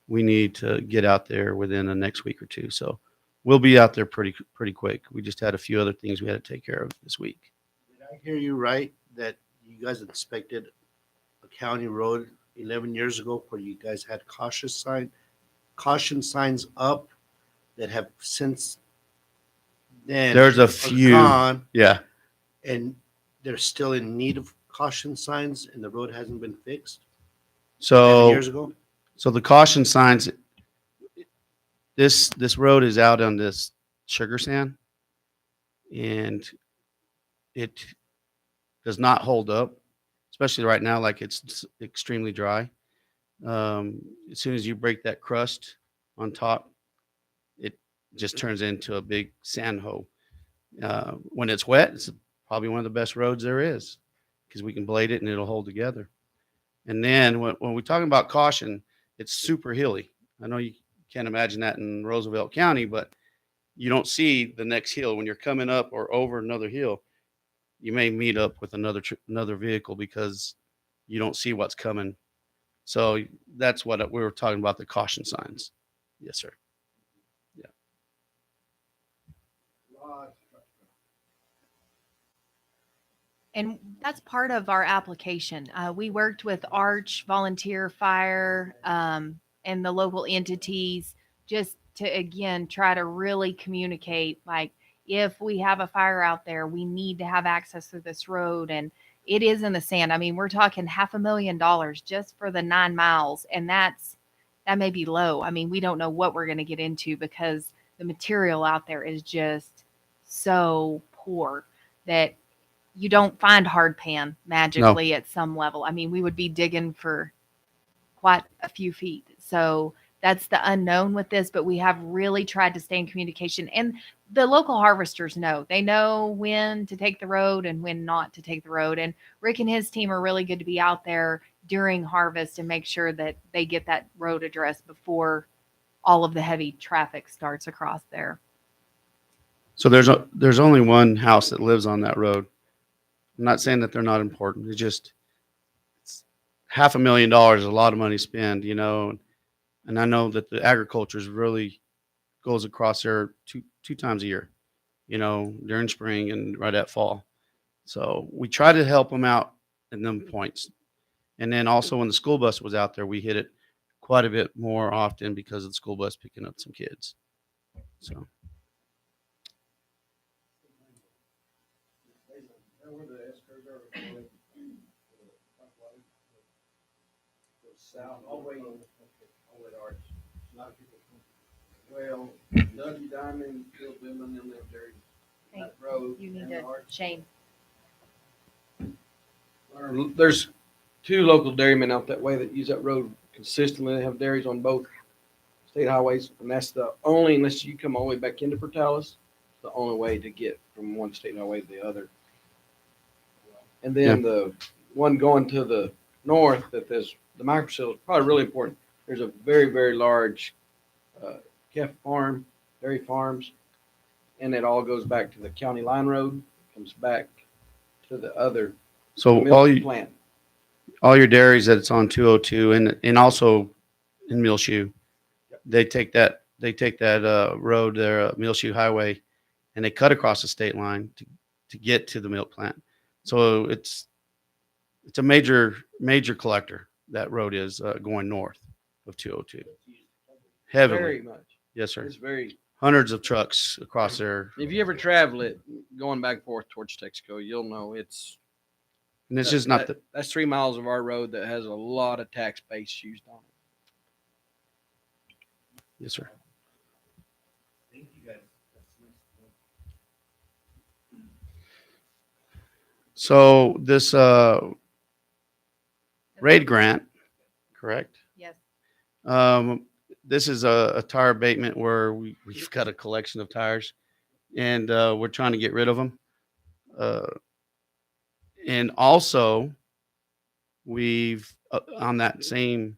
we need to get out there within the next week or two. So we'll be out there pretty quick. We just had a few other things we had to take care of this week. Did I hear you right that you guys inspected a county road 11 years ago where you guys had caution signs up that have since then There's a are few. gone, Yeah. and they're still in need of caution signs and the road hasn't been fixed 11 So years ago? So the caution signs, this road is out on this sugar sand, and it does not hold up, especially right now, like it's extremely dry. As soon as you break that crust on top, it just turns into a big sand hole. When it's wet, it's probably one of the best roads there is because we can blade it and it'll hold together. And then when we're talking about caution, it's super hilly. I know you can't imagine that in Roosevelt County, but you don't see the next hill. When you're coming up or over another hill, you may meet up with another vehicle because you don't see what's coming. So that's what we were talking about, the caution signs. Yes, sir. Yeah. And that's part of our application. We worked with Arch, Volunteer Fire, and the local entities just to, again, try to really communicate, like, if we have a fire out there, we need to have access to this road. And it is in the sand. I mean, we're talking $500,000 just for the 9 miles. And that may be low. I mean, we don't know what we're going to get into because the material out there is just so poor that you don't find hard pan magically at some level. I mean, we would be digging for quite a few feet. So that's the unknown with this, but we have really tried to stay in communication. And the local harvesters know. They know when to take the road and when not to take the road. And Rick and his team are really good to be out there during harvest and make sure that they get that road addressed before all of the heavy traffic starts across there. So there's only one house that lives on that road. I'm not saying that they're not important. It's $500,000 is a lot of money to spend, you know. And I know that the agriculture really goes across there two times a year, you know, during spring and right at fall. So we try to help them out in them points. And then also when the school bus was out there, we hit it quite a bit more often because of the school bus picking up some kids. So. Well, W Diamond, Phil Bimman, and live there. That road. You need and to, Arch. Shane. There's 2 local dairymen out that way that use that road consistently. They have dairies on both state highways, and that's the only, unless you come all the way back into Portales, the only way to get from one state highway to the other. And then the one going to the north, that there's the microcell is probably really important. There's a very, very large calf farm, dairy farms, and it all goes back to the county line road, comes back to the other So milk plant. all your dairies that's on 202 and also in Millshoe, they take that road there, Millshoe Highway, and they cut across the state line to get to the milk plant. So it's a major collector. That road is going north of 202. Heavily. Very much. Yes, sir. It's very. Hundreds of trucks across there. If you ever travel it, going back and forth towards Texaco, you'll know it's. And it's just not That's 3 miles of our road that has a lot of tax base used on it. Yes, sir. So this RAID grant, correct? Yes. This is a tire abatement where we've got a collection of tires and we're trying to get rid of them. And also, we've on that same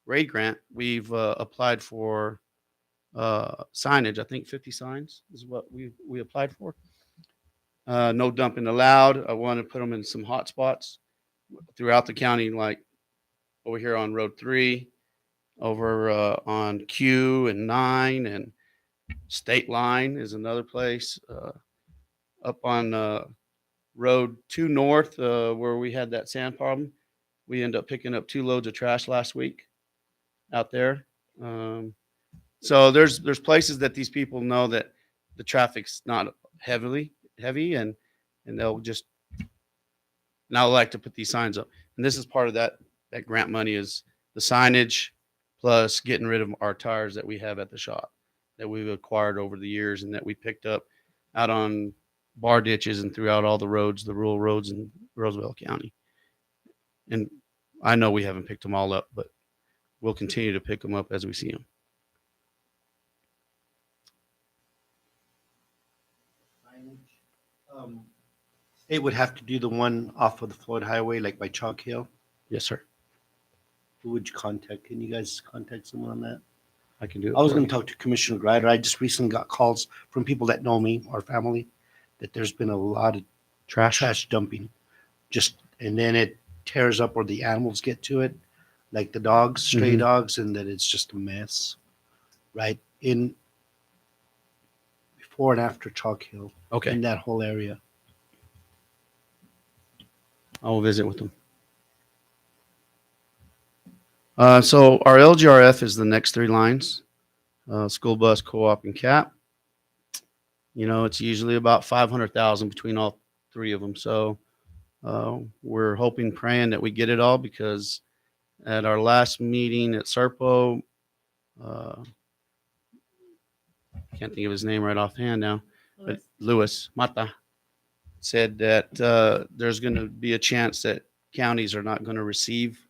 RAID grant, we've applied for signage. I think 50 signs is what we applied for. No dumping allowed. I want to put them in some hot spots throughout the county, like over here on Road 3, over on Q and 9, and State Line is another place. Up on Road 2 North, where we had that sand problem, we ended up picking up 2 loads of trash last week out there. So there's places that these people know that the traffic's not heavy, and they'll just now like to put these signs up. And this is part of that grant money is the signage plus getting rid of our tires that we have at the shop that we've acquired over the years and that we picked up out on bar ditches and throughout all the roads, the rural roads in Roosevelt County. And I know we haven't picked them all up, but we'll continue to pick them up as we see them. State would have to do the one off of the Floyd Highway, like by Chalk Hill. Yes, sir. Who would you contact? Can you guys contact someone on that? I can do it. I was for going you. to talk to Commissioner Greider. I just recently got calls from people that know me, our family, that there's been a lot of trash dumping. And then it tears up where the animals get to it, like the dogs, stray Mhm. dogs, and that it's just a mess. Right in before and after Chalk Hill, Okay. in that whole area. I will visit with them. So our LGRF is the next 3 lines, school bus, co-op, and CAP. You know, it's usually about 500,000 between all 3 of them. So we're hoping, praying that we get it all, because at our last meeting at Serpo, can't think of his name right offhand now, but Louis Mata said that there's going to be a chance that counties are not going to receive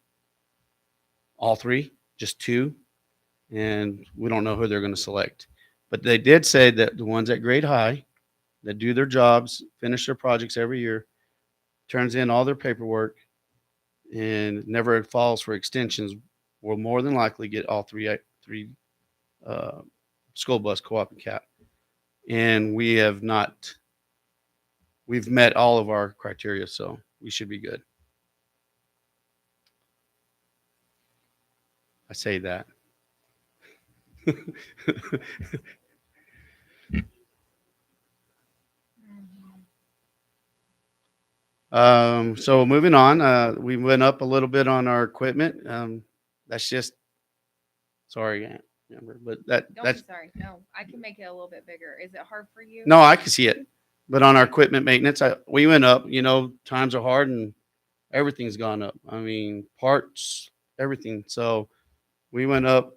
all 3, just 2, and we don't know who they're going to select. But they did say that the ones at grade high that do their jobs, finish their projects every year, turns in all their paperwork, and never falls for extensions, will more than likely get all three school bus, co-op, and CAP. And we've met all of our criteria, so we should be good. I say that. So moving on, we went up a little bit on our equipment. That's just, sorry, Amber, but Don't that's, be sorry. No, I can make it a little bit bigger. Is it hard for you? no, I can see it. But on our equipment maintenance, we went up, you know, times are hard and everything's gone up. I mean, parts, everything. So we went up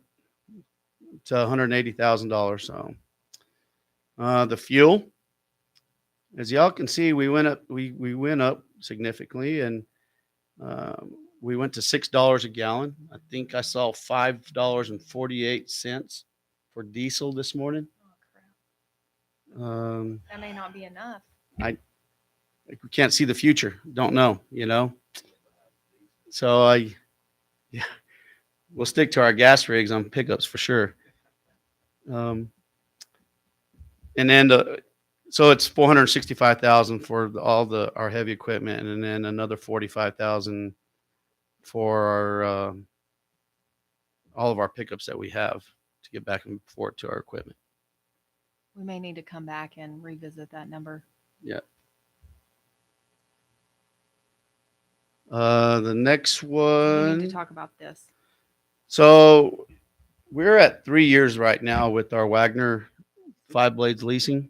to $180,000. So the fuel, as y'all can see, we went up, we went up significantly, and we went to $6 a gallon. I think I saw $5.48 for diesel this morning. That may not be enough. We can't see the future. Don't know, you know. So we'll stick to our gas rigs on pickups for sure. And then so it's $465,000 for all our heavy equipment, and then another $45,000 for our all of our pickups that we have to get back and forth to our equipment. We may need to come back and revisit that number. Yeah. The next We one. need to talk about this. So we're at 3 years right now with our Wagner 5 blades leasing.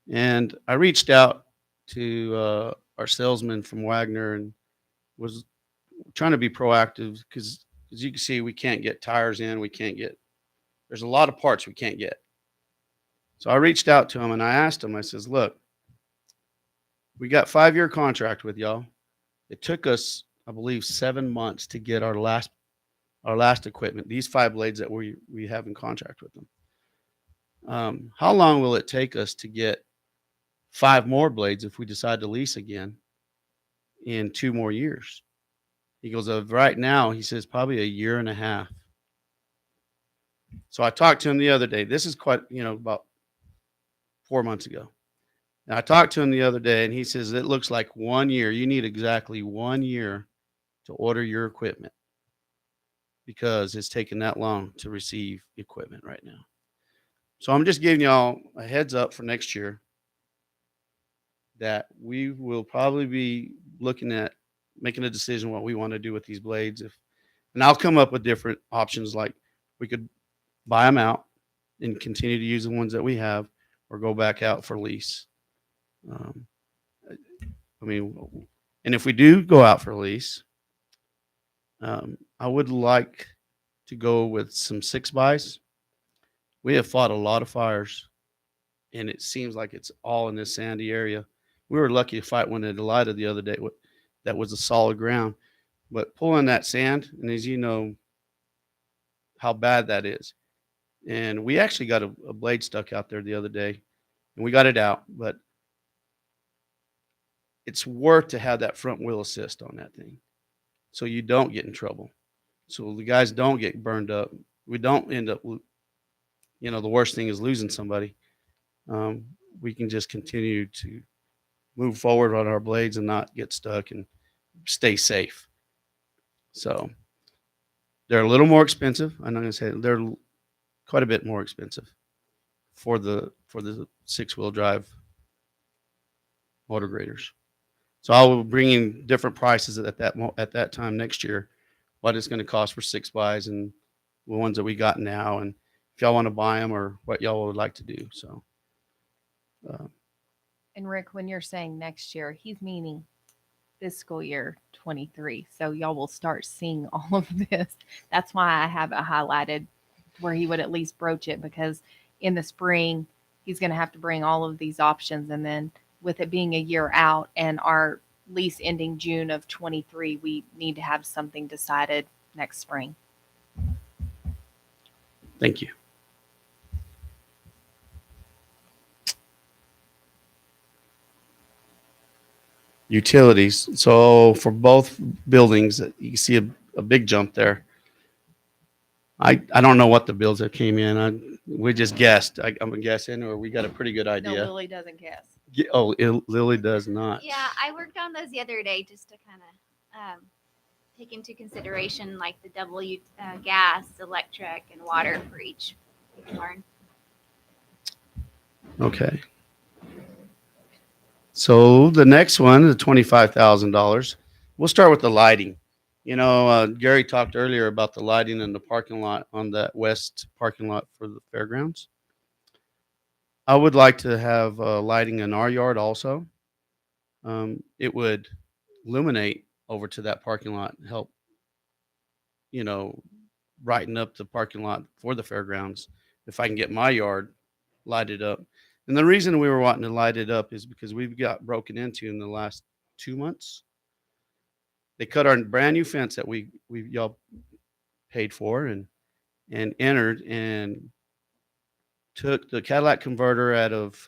And I reached out to our salesman from Wagner and was trying to be proactive, because as you can see, we can't get tires in. There's a lot of parts we can't get. So I reached out to him and I asked him, I says, look, We got 5-year contract with y'all. It took us, I believe, 7 months to get our last equipment. These 5 blades that we have in contract with them. How long will it take us to get 5 more blades if we decide to lease again in 2 more years? He goes, right now, he says probably a year and a half. So I talked to him the other day. This is quite, about 4 months ago. And I talked to him the other day and he says, it looks like 1 year. You need exactly 1 year to order your equipment because it's taken that long to receive equipment right now. So I'm just giving y'all a heads up for next year that we will probably be looking at making a decision what we want to do with these blades. And I'll come up with different options, like we could buy them out and continue to use the ones that we have, or go back out for lease. And if we do go out for lease, I would like to go with some 6x. We have fought a lot of fires, and it seems like it's all in this sandy area. We were lucky to fight one at Elida the other day that was a solid ground, but pulling that sand, and as you know how bad that is. And we actually got a blade stuck out there the other day, and we got it out, but it's worth to have that front wheel assist on that thing so you don't get in trouble. So the guys don't get burned up. We don't end up, the worst thing is losing somebody. We can just continue to move forward on our blades and not get stuck and stay safe. So they're a little more expensive. I'm not going to say they're quite a bit more expensive for the 6-wheel drive motor graders. So I will bring in different prices at that time next year, what it's going to cost for 6x and the ones that we got now, and if y'all want to buy them or what y'all would like to do. So, And Rick, when you're saying next year, he's meaning fiscal year 23. So y'all will start seeing all of this. That's why I have it highlighted where he would at least broach it, because in the spring, he's going to have to bring all of these options. And then with it being a year out and our lease ending June of 23, we need to have something decided next spring. thank you. Utilities. So for both buildings, you can see a big jump there. I don't know what the bills that came in. We just guessed. I'm guessing, or we got a pretty good No, idea. Lily doesn't guess. Lily does not. Yeah, I worked on those the other day just to kind of take into consideration like the double gas, electric, and water for each barn. Okay. So the next one, the $25,000. We'll start with the lighting. Gary talked earlier about the lighting in the parking lot, on that west parking lot for the fairgrounds. I would like to have lighting in our yard also. It would illuminate over to that parking lot and help, brighten up the parking lot for the fairgrounds. If I can get my yard lighted up. And the reason we were wanting to light it up is because we've got broken into in the last 2 months. They cut our brand new fence that we y'all paid for and entered, and took the Cadillac converter out of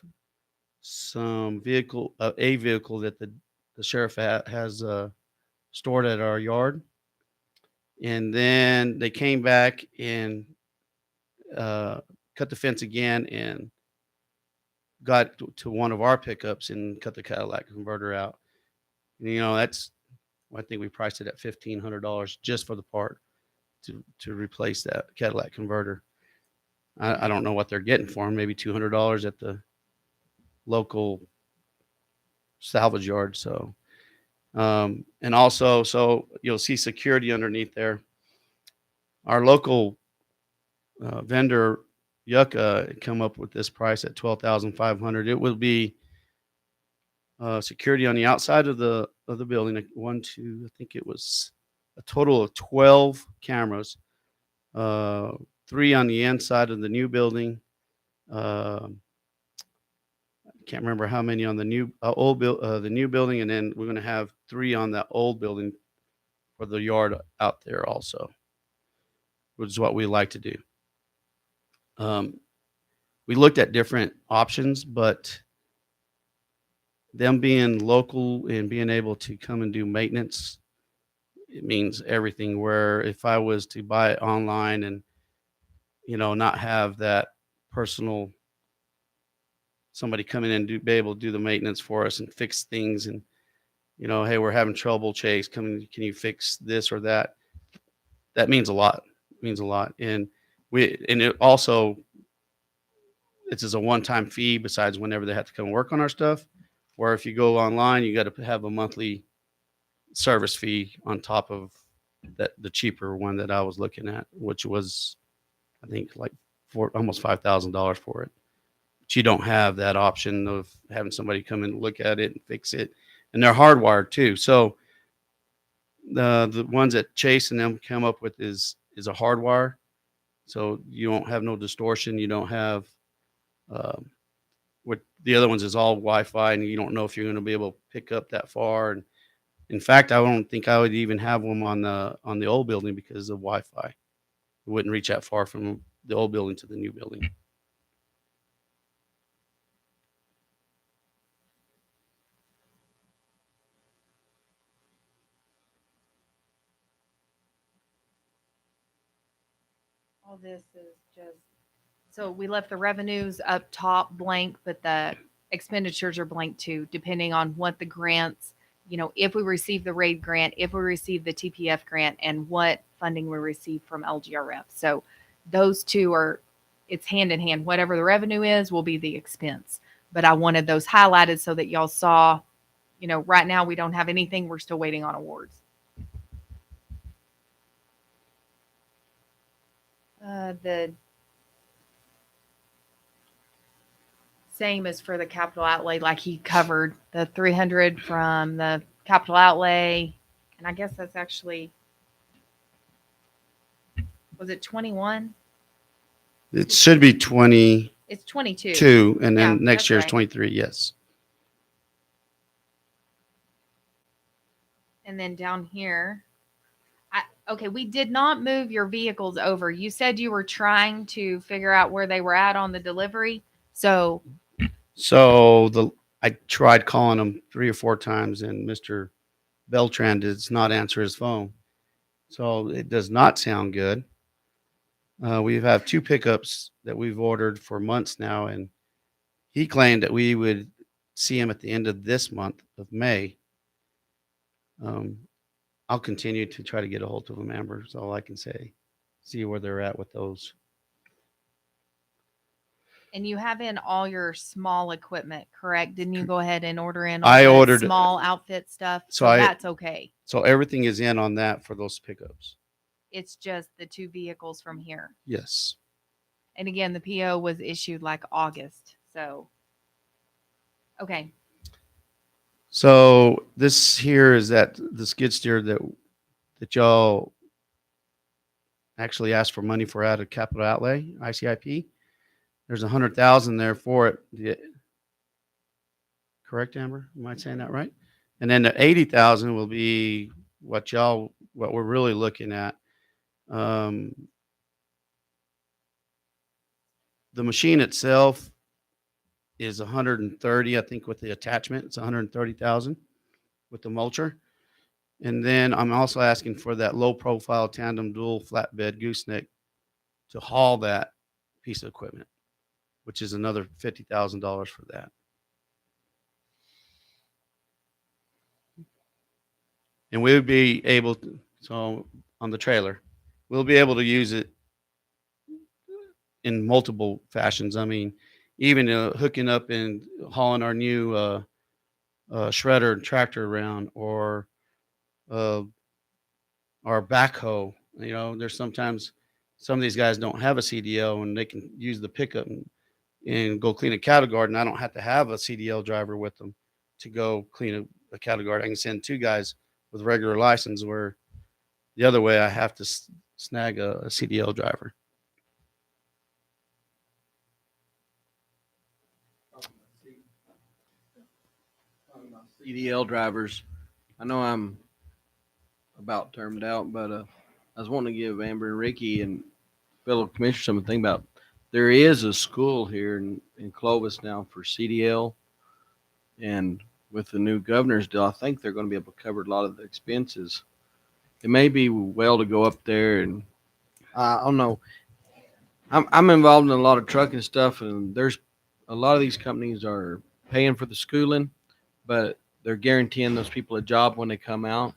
some vehicle, a vehicle that the sheriff has stored at our yard. And then they came back and cut the fence again and got to one of our pickups and cut the Cadillac converter out. I think we priced it at $1,500 just for the part to replace that Cadillac converter. I don't know what they're getting for them. Maybe $200 at the local salvage yard. So, and also, so you'll see security underneath there. Our local vendor, Yucca, come up with this price at $12,500. It will be security on the outside of the building. I think it was a total of 12 cameras, 3 on the inside of the new building. I can't remember how many on the new the new building, and then we're going to have 3 on that old building for the yard out there also, which is what we like to do. We looked at different options, but them being local and being able to come and do maintenance, it means everything. Where if I was to buy it online and, not have that personal somebody come in and be able to do the maintenance for us and fix things and, hey, we're having trouble, Chase, can you fix this or that? That means a lot. It means a lot. And it also, it's as a one-time fee besides whenever they have to come work on our stuff. Where if you go online, you got to have a monthly service fee on top of that, the cheaper one that I was looking at, which was, I think, like almost $5,000 for it. But you don't have that option of having somebody come and look at it and fix it. And they're hardwired too. So the ones that Chase and them come up with is a hardwire. So you don't have no distortion. You don't have what the other ones is all Wi-Fi, and you don't know if you're going to be able to pick up that far. And in fact, I don't think I would even have them on the old building because of Wi-Fi. It wouldn't reach that far from the old building to the new building. All this is just, so we left the revenues up top blank, but the expenditures are blank too, depending on what the grants, if we receive the RAID grant, if we receive the TPF grant, and what funding we receive from LGRF. So those two are, it's hand in hand. Whatever the revenue is will be the expense. But I wanted those highlighted so that y'all saw, right now we don't have anything. We're still waiting on awards. The same as for the capital outlay, like he covered the 300 from the capital outlay. And I guess that's actually, was it 21? It should be 22, It's 22. and then Yeah, next that's year is right. 23. Yes. And then down here, okay, we did not move your vehicles over. You said you were trying to figure out where they were at on the delivery. So I tried calling him 3 or 4 times, and Mr. Beltran does not answer his phone. So it does not sound good. We have 2 pickups that we've ordered for months now, and he claimed that we would see him at the end of this month of May. I'll continue to try to get a hold of him, Amber. That's all I can say. See where they're at with those. and you have in all your small equipment, correct? Didn't you go ahead and order in all I the ordered small outfit stuff? So That's okay. So everything is in on that for those pickups. It's just the 2 vehicles from here. Yes. And again, the PO was issued like August. So, okay. So this here is the skid steer that y'all actually asked for money for out of capital outlay, ICIP. There's 100,000 there for it. Correct, Amber? Am I saying that right? And then the 80,000 will be what we're really looking at. The machine itself is 130, I think, with the attachment. It's 130,000 with the mulcher. And then I'm also asking for that low profile tandem dual flatbed gooseneck to haul that piece of equipment, which is another $50,000 for that. And we would be able to, so on the trailer, we'll be able to use it in multiple fashions. I mean, even hooking up and hauling our new shredder and tractor around, or our backhoe. There's sometimes some of these guys don't have a CDL and they can use the pickup and go clean a cattle garden. I don't have to have a CDL driver with them to go clean a cattle garden. I can send 2 guys with regular license, where the other way I have to snag a CDL driver. CDL drivers. I know I'm about termed out, but I was wanting to give Amber and Ricky and fellow commissioners something to think about. There is a school here in Clovis now for CDL, and with the new governor's deal, I think they're going to be able to cover a lot of the expenses. It may be well to go up there, and I don't know. I'm involved in a lot of trucking stuff, and there's a lot of these companies are paying for the schooling, but they're guaranteeing those people a job when they come out.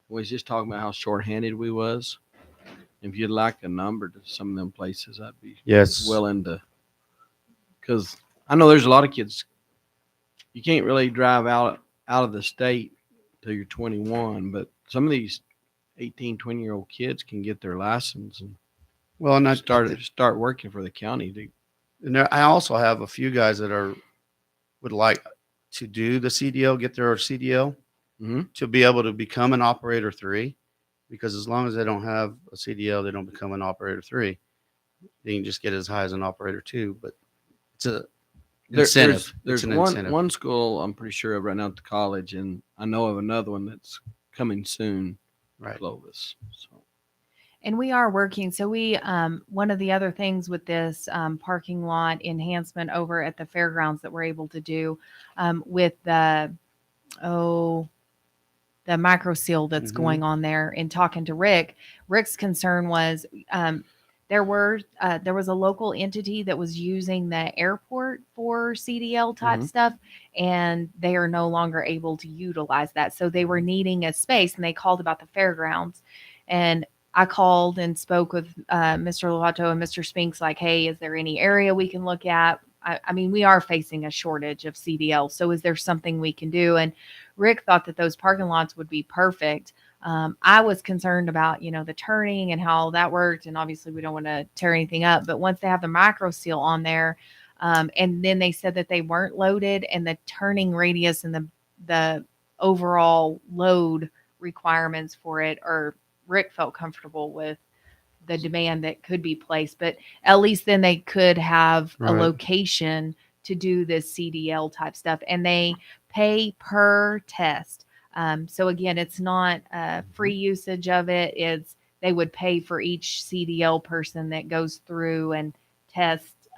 We was just talking about how shorthanded we was. If you'd like a number to some of them places, I'd be Yes. willing to. Because I know there's a lot of kids. You can't really drive out of the state till you're 21, but some of these 18, 20-year-old kids can get their license and Well, and I start working for the county. And I also have a few guys that would like to do the CDL, get their CDL to be able to become an operator 3, because as long as they don't have a CDL, they don't become an operator 3. They can just get as high as an operator 2, but it's a incentive. There's It's an incentive. one school I'm pretty sure of right now at the college, and I know of another one that's coming soon, right? Clovis. So. And we are working. So we, one of the other things with this parking lot enhancement over at the fairgrounds that we're able to do with the micro seal that's going on there, and talking to Rick's concern was there was a local entity that was using the airport for CDL type stuff, and they are no longer able to utilize that. So they were needing a space, and they called about the fairgrounds, and I called and spoke with Mr. Lovato and Mr. Spinks, like, hey, is there any area we can look at? I mean, we are facing a shortage of CDL. So is there something we can do? And Rick thought that those parking lots would be perfect. I was concerned about, the turning and how that worked. And obviously we don't want to tear anything up. But once they have the micro seal on there, and then they said that they weren't loaded, and the turning radius and the overall load requirements for it, or Rick felt comfortable with the demand that could be placed, but at least then they could have a location to do this CDL type stuff, and they pay per test. So again, it's not free usage of it. They would pay for each CDL person that goes through and tests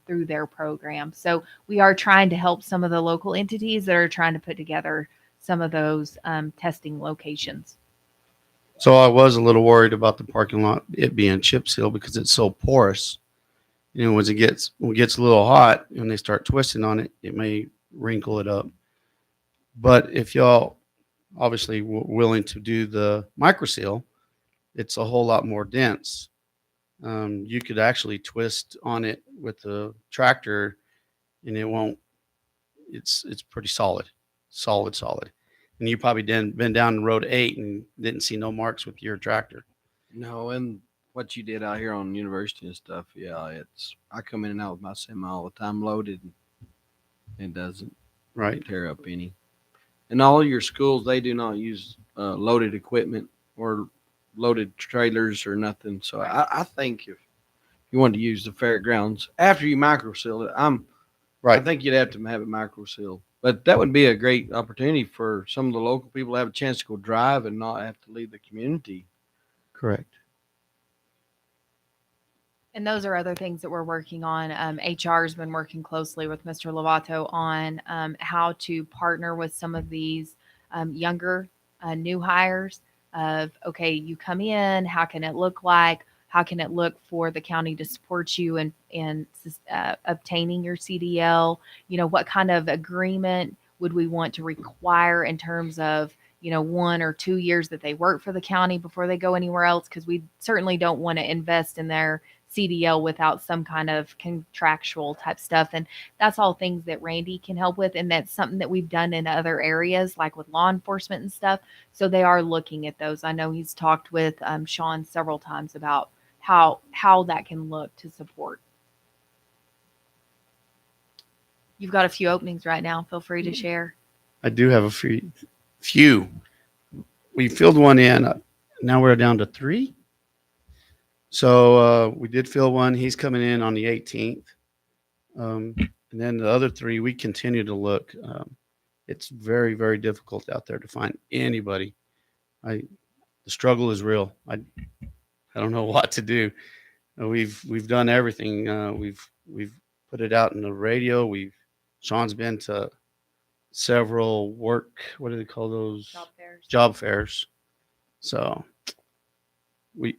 through their program. So we are trying to help some of the local entities that are trying to put together some of those testing locations. So I was a little worried about the parking lot, it being chip seal, because it's so porous. When it gets a little hot and they start twisting on it, it may wrinkle it up. But if y'all obviously willing to do the micro seal, it's a whole lot more dense. You could actually twist on it with the tractor, and it won't. It's pretty solid. And you probably been down road 8 and didn't see no marks with your tractor. No, and what you did out here on University and stuff, yeah, I come in and out with my semi all the time loaded, and it doesn't tear up any. And all your schools, they do not use loaded equipment or loaded trailers or nothing. So I think if you want to use the fairgrounds after you micro seal it, I think you'd have to have it micro sealed. But that would be a great opportunity for some of the local people to have a chance to go drive and not have to leave the community. Correct. And those are other things that we're working on. HR has been working closely with Mr. Lovato on how to partner with some of these younger new hires of, okay, you come in, how can it look like? How can it look for the county to support you in obtaining your CDL? What kind of agreement would we want to require in terms of, 1 or 2 years that they work for the county before they go anywhere else? Because we certainly don't want to invest in their CDL without some kind of contractual type stuff. And that's all things that Randy can help with. And that's something that we've done in other areas, like with law enforcement and stuff. So they are looking at those. I know he's talked with Sean several times about how that can look to support. You've got a few openings right now. Feel free to share. I do have a few. We filled one in. Now we're down to 3. So we did fill one. He's coming in on the 18th. And then the other 3, we continue to look. It's very, very difficult out there to find anybody. The struggle is real. I don't know what to do. We've done everything. We've put it out in the radio. Sean's been to several what do they call those? Job fairs. Job fairs. So we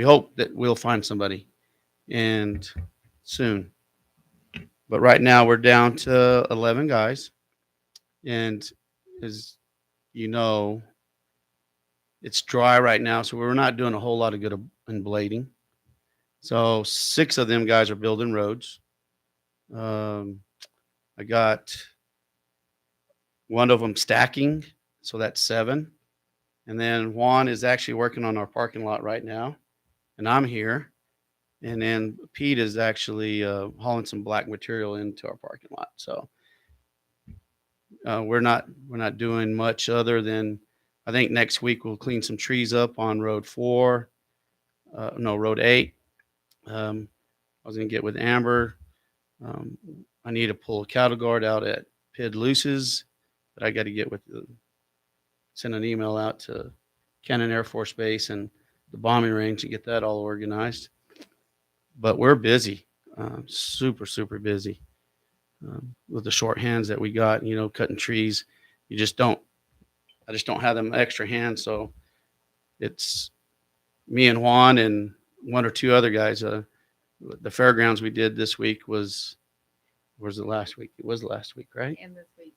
hope that we'll find somebody and soon. But right now we're down to 11 guys. And as you know, it's dry right now, so we're not doing a whole lot of good in blading. So 6 of them guys are building roads. I got one of them stacking, so that's 7. And then Juan is actually working on our parking lot right now, and I'm here. And then Pete is actually hauling some black material into our parking lot. So we're not doing much other than, I think next week we'll clean some trees up on Road 8. I was gonna get with Amber. I need to pull a cattle guard out at Pid Luce's, but I got to get with send an email out to Cannon Air Force Base and the bombing range to get that all organized. But we're busy, super, super busy with the short hands that we got, cutting trees. I just don't have them extra hands. So it's me and Juan and 1 or 2 other guys. The fairgrounds we did this week was it last week? It was last week, right?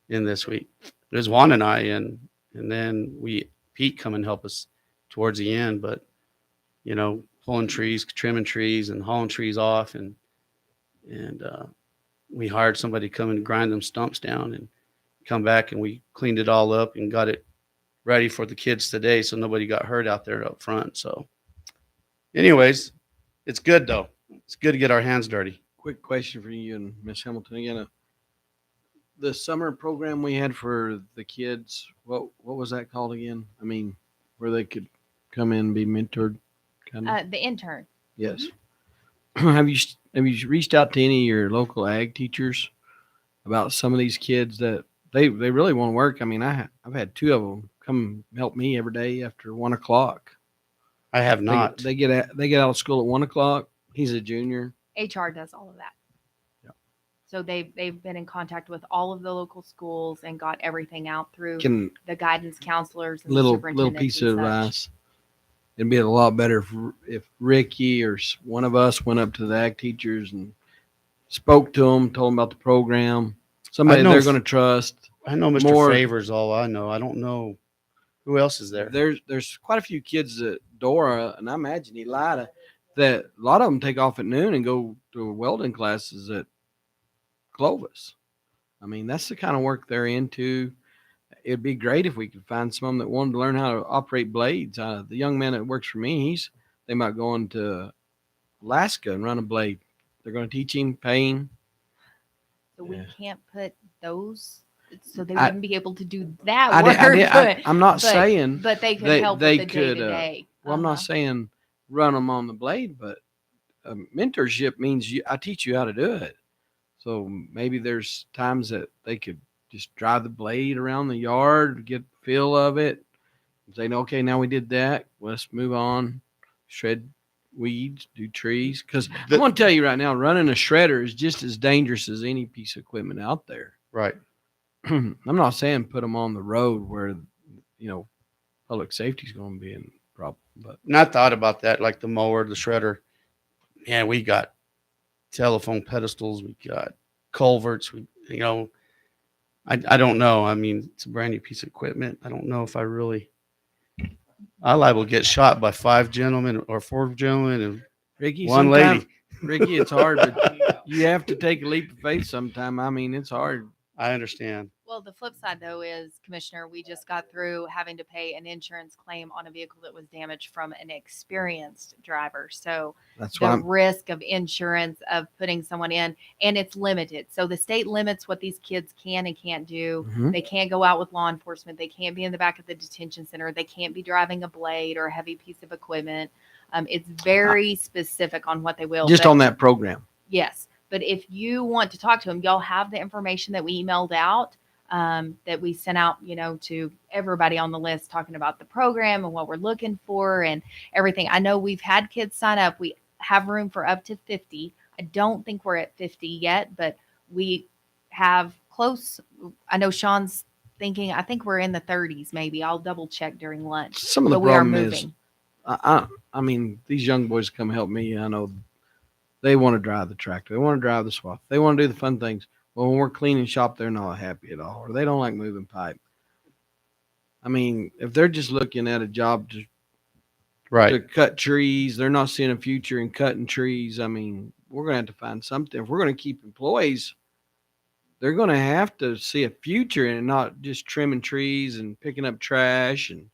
In this week. It was Juan and I, and then Pete come and help us towards the end, but pulling trees, trimming trees, and hauling trees off, and we hired somebody to come and grind them stumps down and come back, and we cleaned it all up and got it ready for the kids today, so nobody got hurt out there up front. So anyways, it's good though. It's good to get our hands dirty. Quick question for you and Miss Hamilton again. The summer program we had for the kids, what was that called again? I mean, where they could come in and be mentored, kind of. The intern. Yes. Have you reached out to any of your local ag teachers about some of these kids that they really want to work? I mean, I've had 2 of them come help me every day after 1 o'clock. I have not. They get out of school at 1 o'clock. He's a junior. HR does all of that. Yeah. So they've been in contact with all of the local schools and got everything out through the guidance counselors and the Little superintendents piece and of such. advice. It'd be a lot better if Ricky or one of us went up to the ag teachers and spoke to them, told them about the program. Somebody they're going to trust. I know Mr. Favors all I know. I don't know who else is there. There's quite a few kids at Dora, and I imagine Elida, that a lot of them take off at noon and go to welding classes at Clovis. I mean, that's the kind of work they're into. It'd be great if we could find some that wanted to learn how to operate blades. The young man that works for me, they might go into Alaska and run a blade. They're going to teach him, pay him. So we can't put those, so they wouldn't be able to do that work. I'm not saying, but they could help with the day to day. Well, I'm not saying run them on the blade, but mentorship means I teach you how to do it. So maybe there's times that they could just drive the blade around the yard, get the feel of it, and say, okay, now we did that. Let's move on, shred weeds, do trees. Because I'm going to tell you right now, running a shredder is just as dangerous as any piece of equipment out there. Right. I'm not saying put them on the road where, public safety is going to be in problem. But I thought about that, like the mower, the shredder. Yeah, we got telephone pedestals, we got culverts. I don't know. I mean, it's a brand new piece of equipment. I don't know if I liable to get shot by 5 gentlemen or 4 gentlemen and Ricky, one lady. Ricky, it's hard, but you have to take a leap of faith sometime. I mean, it's hard. I understand. Well, the flip side though is, Commissioner, we just got through having to pay an insurance claim on a vehicle that was damaged from an experienced driver. So that's the risk of insurance of putting someone in, and it's limited. So the state limits what these kids can and can't do. Mhm. They can't go out with law enforcement. They can't be in the back of the detention center. They can't be driving a blade or a heavy piece of equipment. It's very specific on what they will. Just But- on that program. Yes. But if you want to talk to them, y'all have the information that we emailed out. that we sent out, to everybody on the list, talking about the program and what we're looking for and everything. I know we've had kids sign up. We have room for up to 50. I don't think we're at 50 yet, but we have close. I know Sean's thinking, I think we're in the 30s, maybe. I'll double check during lunch. Some of the But we are problem is, moving. I mean, these young boys come help me. I know they want to drive the tractor. They want to drive the swath. They want to do the fun things. Well, when we're cleaning shop, they're not happy at all, or they don't like moving pipe. I mean, if they're just looking at a job to cut trees, they're not seeing a future in cutting trees. I mean, we're going to have to find something. If we're going to keep employees, they're going to have to see a future and not just trimming trees and picking up trash. And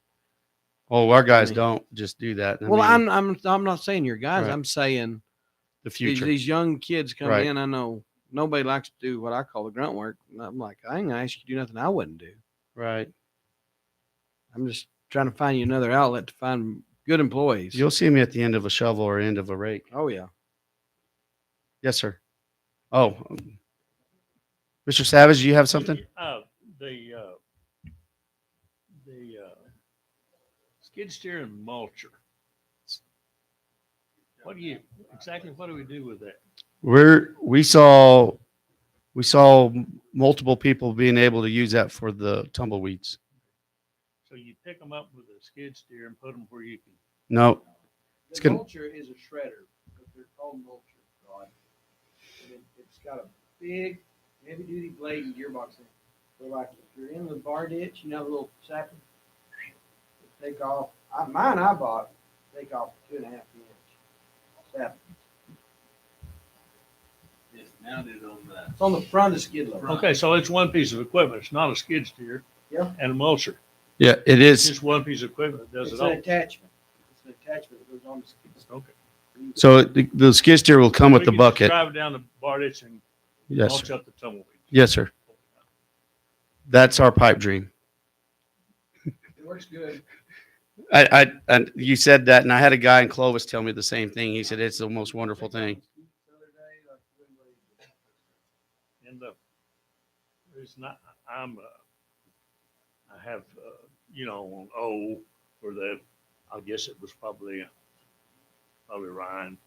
Oh, our guys don't just do that. I mean, I'm not saying your guys. Right. I'm saying the future. these young kids come Right. in. I know nobody likes to do what I call the grunt work. And I'm like, I ain't gonna ask you to do nothing I wouldn't do. Right. I'm just trying to find you another outlet to find good employees. You'll see me at the end of a shovel or end of a rake. Oh yeah. Yes, sir. Oh, Mr. Savage, do you have something? The skid steer and mulcher. What do we do with that? We saw multiple people being able to use that for the tumbleweeds. So you pick them up with a skid steer and put them where you can. No, The gonna- mulcher is a shredder, but they're called mulcher, Rod. And it's got a big, heavy-duty blade and gearbox in it. So like if you're in the bar ditch, the little sapling, take off. Mine I bought, take off 2.5 inch sapling. It's mounted on the. It's on the front of the skid loader. Okay, so it's one piece of equipment. It's not a skid steer. Yeah. And a mulcher. Yeah, it It's is. just one piece of equipment that does It's it an all. attachment. It's an attachment that goes on the skid. Okay. So the skid steer will come with We the can just bucket. Drive it down the bar ditch and Yes, mulch sir. up the tumbleweed. Yes, sir. That's our pipe dream. It works good. And you said that, and I had a guy in Clovis tell me the same thing. He said it's the most wonderful thing. And it's not. I have on O where the. I guess it was probably Ryan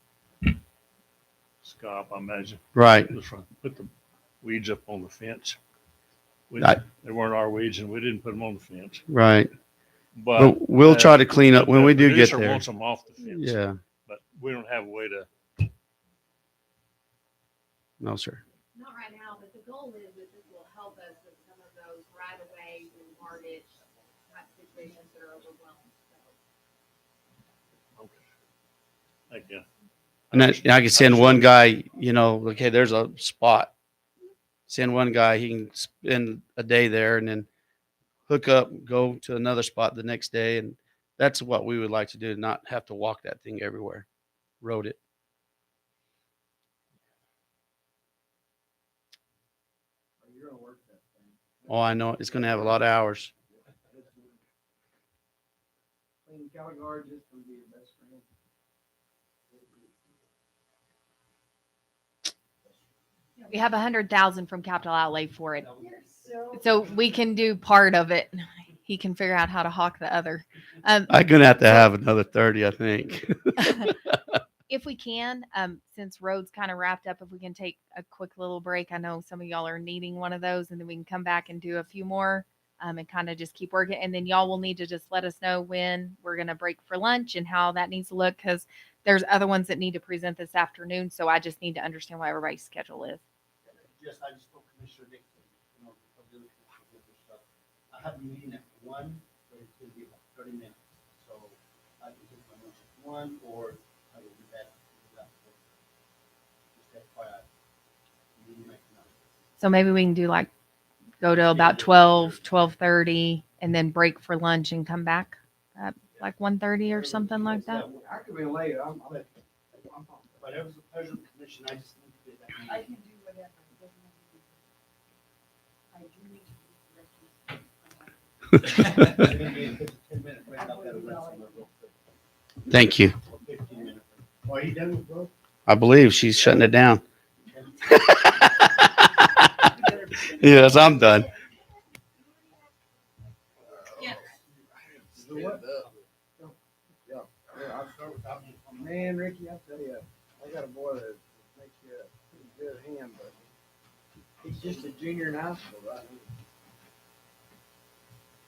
Scott. I imagine. Right. It was from, put the weeds up on the fence. I- They weren't our weeds, and we didn't put them on the fence. Right. But But we'll try to clean up when we do get producer there. wants them off the fence. Yeah. But we don't have a way to. No, sir. Not right now, but the goal is that this will help us with some of those right away and hard ditch type situations that are overwhelmed. Okay. Thank you. And I can send one guy, okay, there's a spot. Send one guy, he can spend a day there and then hook up, go to another spot the next day. And that's what we would like to do, not have to walk that thing everywhere. Road it. You're gonna work that thing. Oh, I know. It's going to have a lot of hours. Clean Caligard is gonna be your best friend. We have 100,000 from capital outlay for it. So we can do part of it. He can figure out how to hawk the other. I'm going to have another 30, I think. If we can, since roads kind of wrapped up, if we can take a quick little break. I know some of y'all are needing one of those, and then we can come back and do a few more and kind of just keep working. And then y'all will need to just let us know when we're going to break for lunch and how that needs to look, because there's other ones that need to present this afternoon. So I just need to understand what everybody's schedule is. I just spoke to Commissioner Dixon. I have a meeting at 1, but it's going to be about 30 minutes. So I can take my lunch at 1, or I will do that. Just FYI. You need to make a note. So maybe we can do go to about 12, 12:30, and then break for lunch and come back at 1:30 or something like that. I could be late. I'm Whatever's the pleasure of the commission, I just need to get that meeting. I can do whatever. It doesn't have to be- I do need to Thank you. 15 minutes. Are you done with both? I believe she's shutting it down. Yes, I'm done. I'll start with top. Man, Ricky, I'll tell you, I got a boy that makes you a pretty good hand, but he's just a junior in high school right now.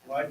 Why?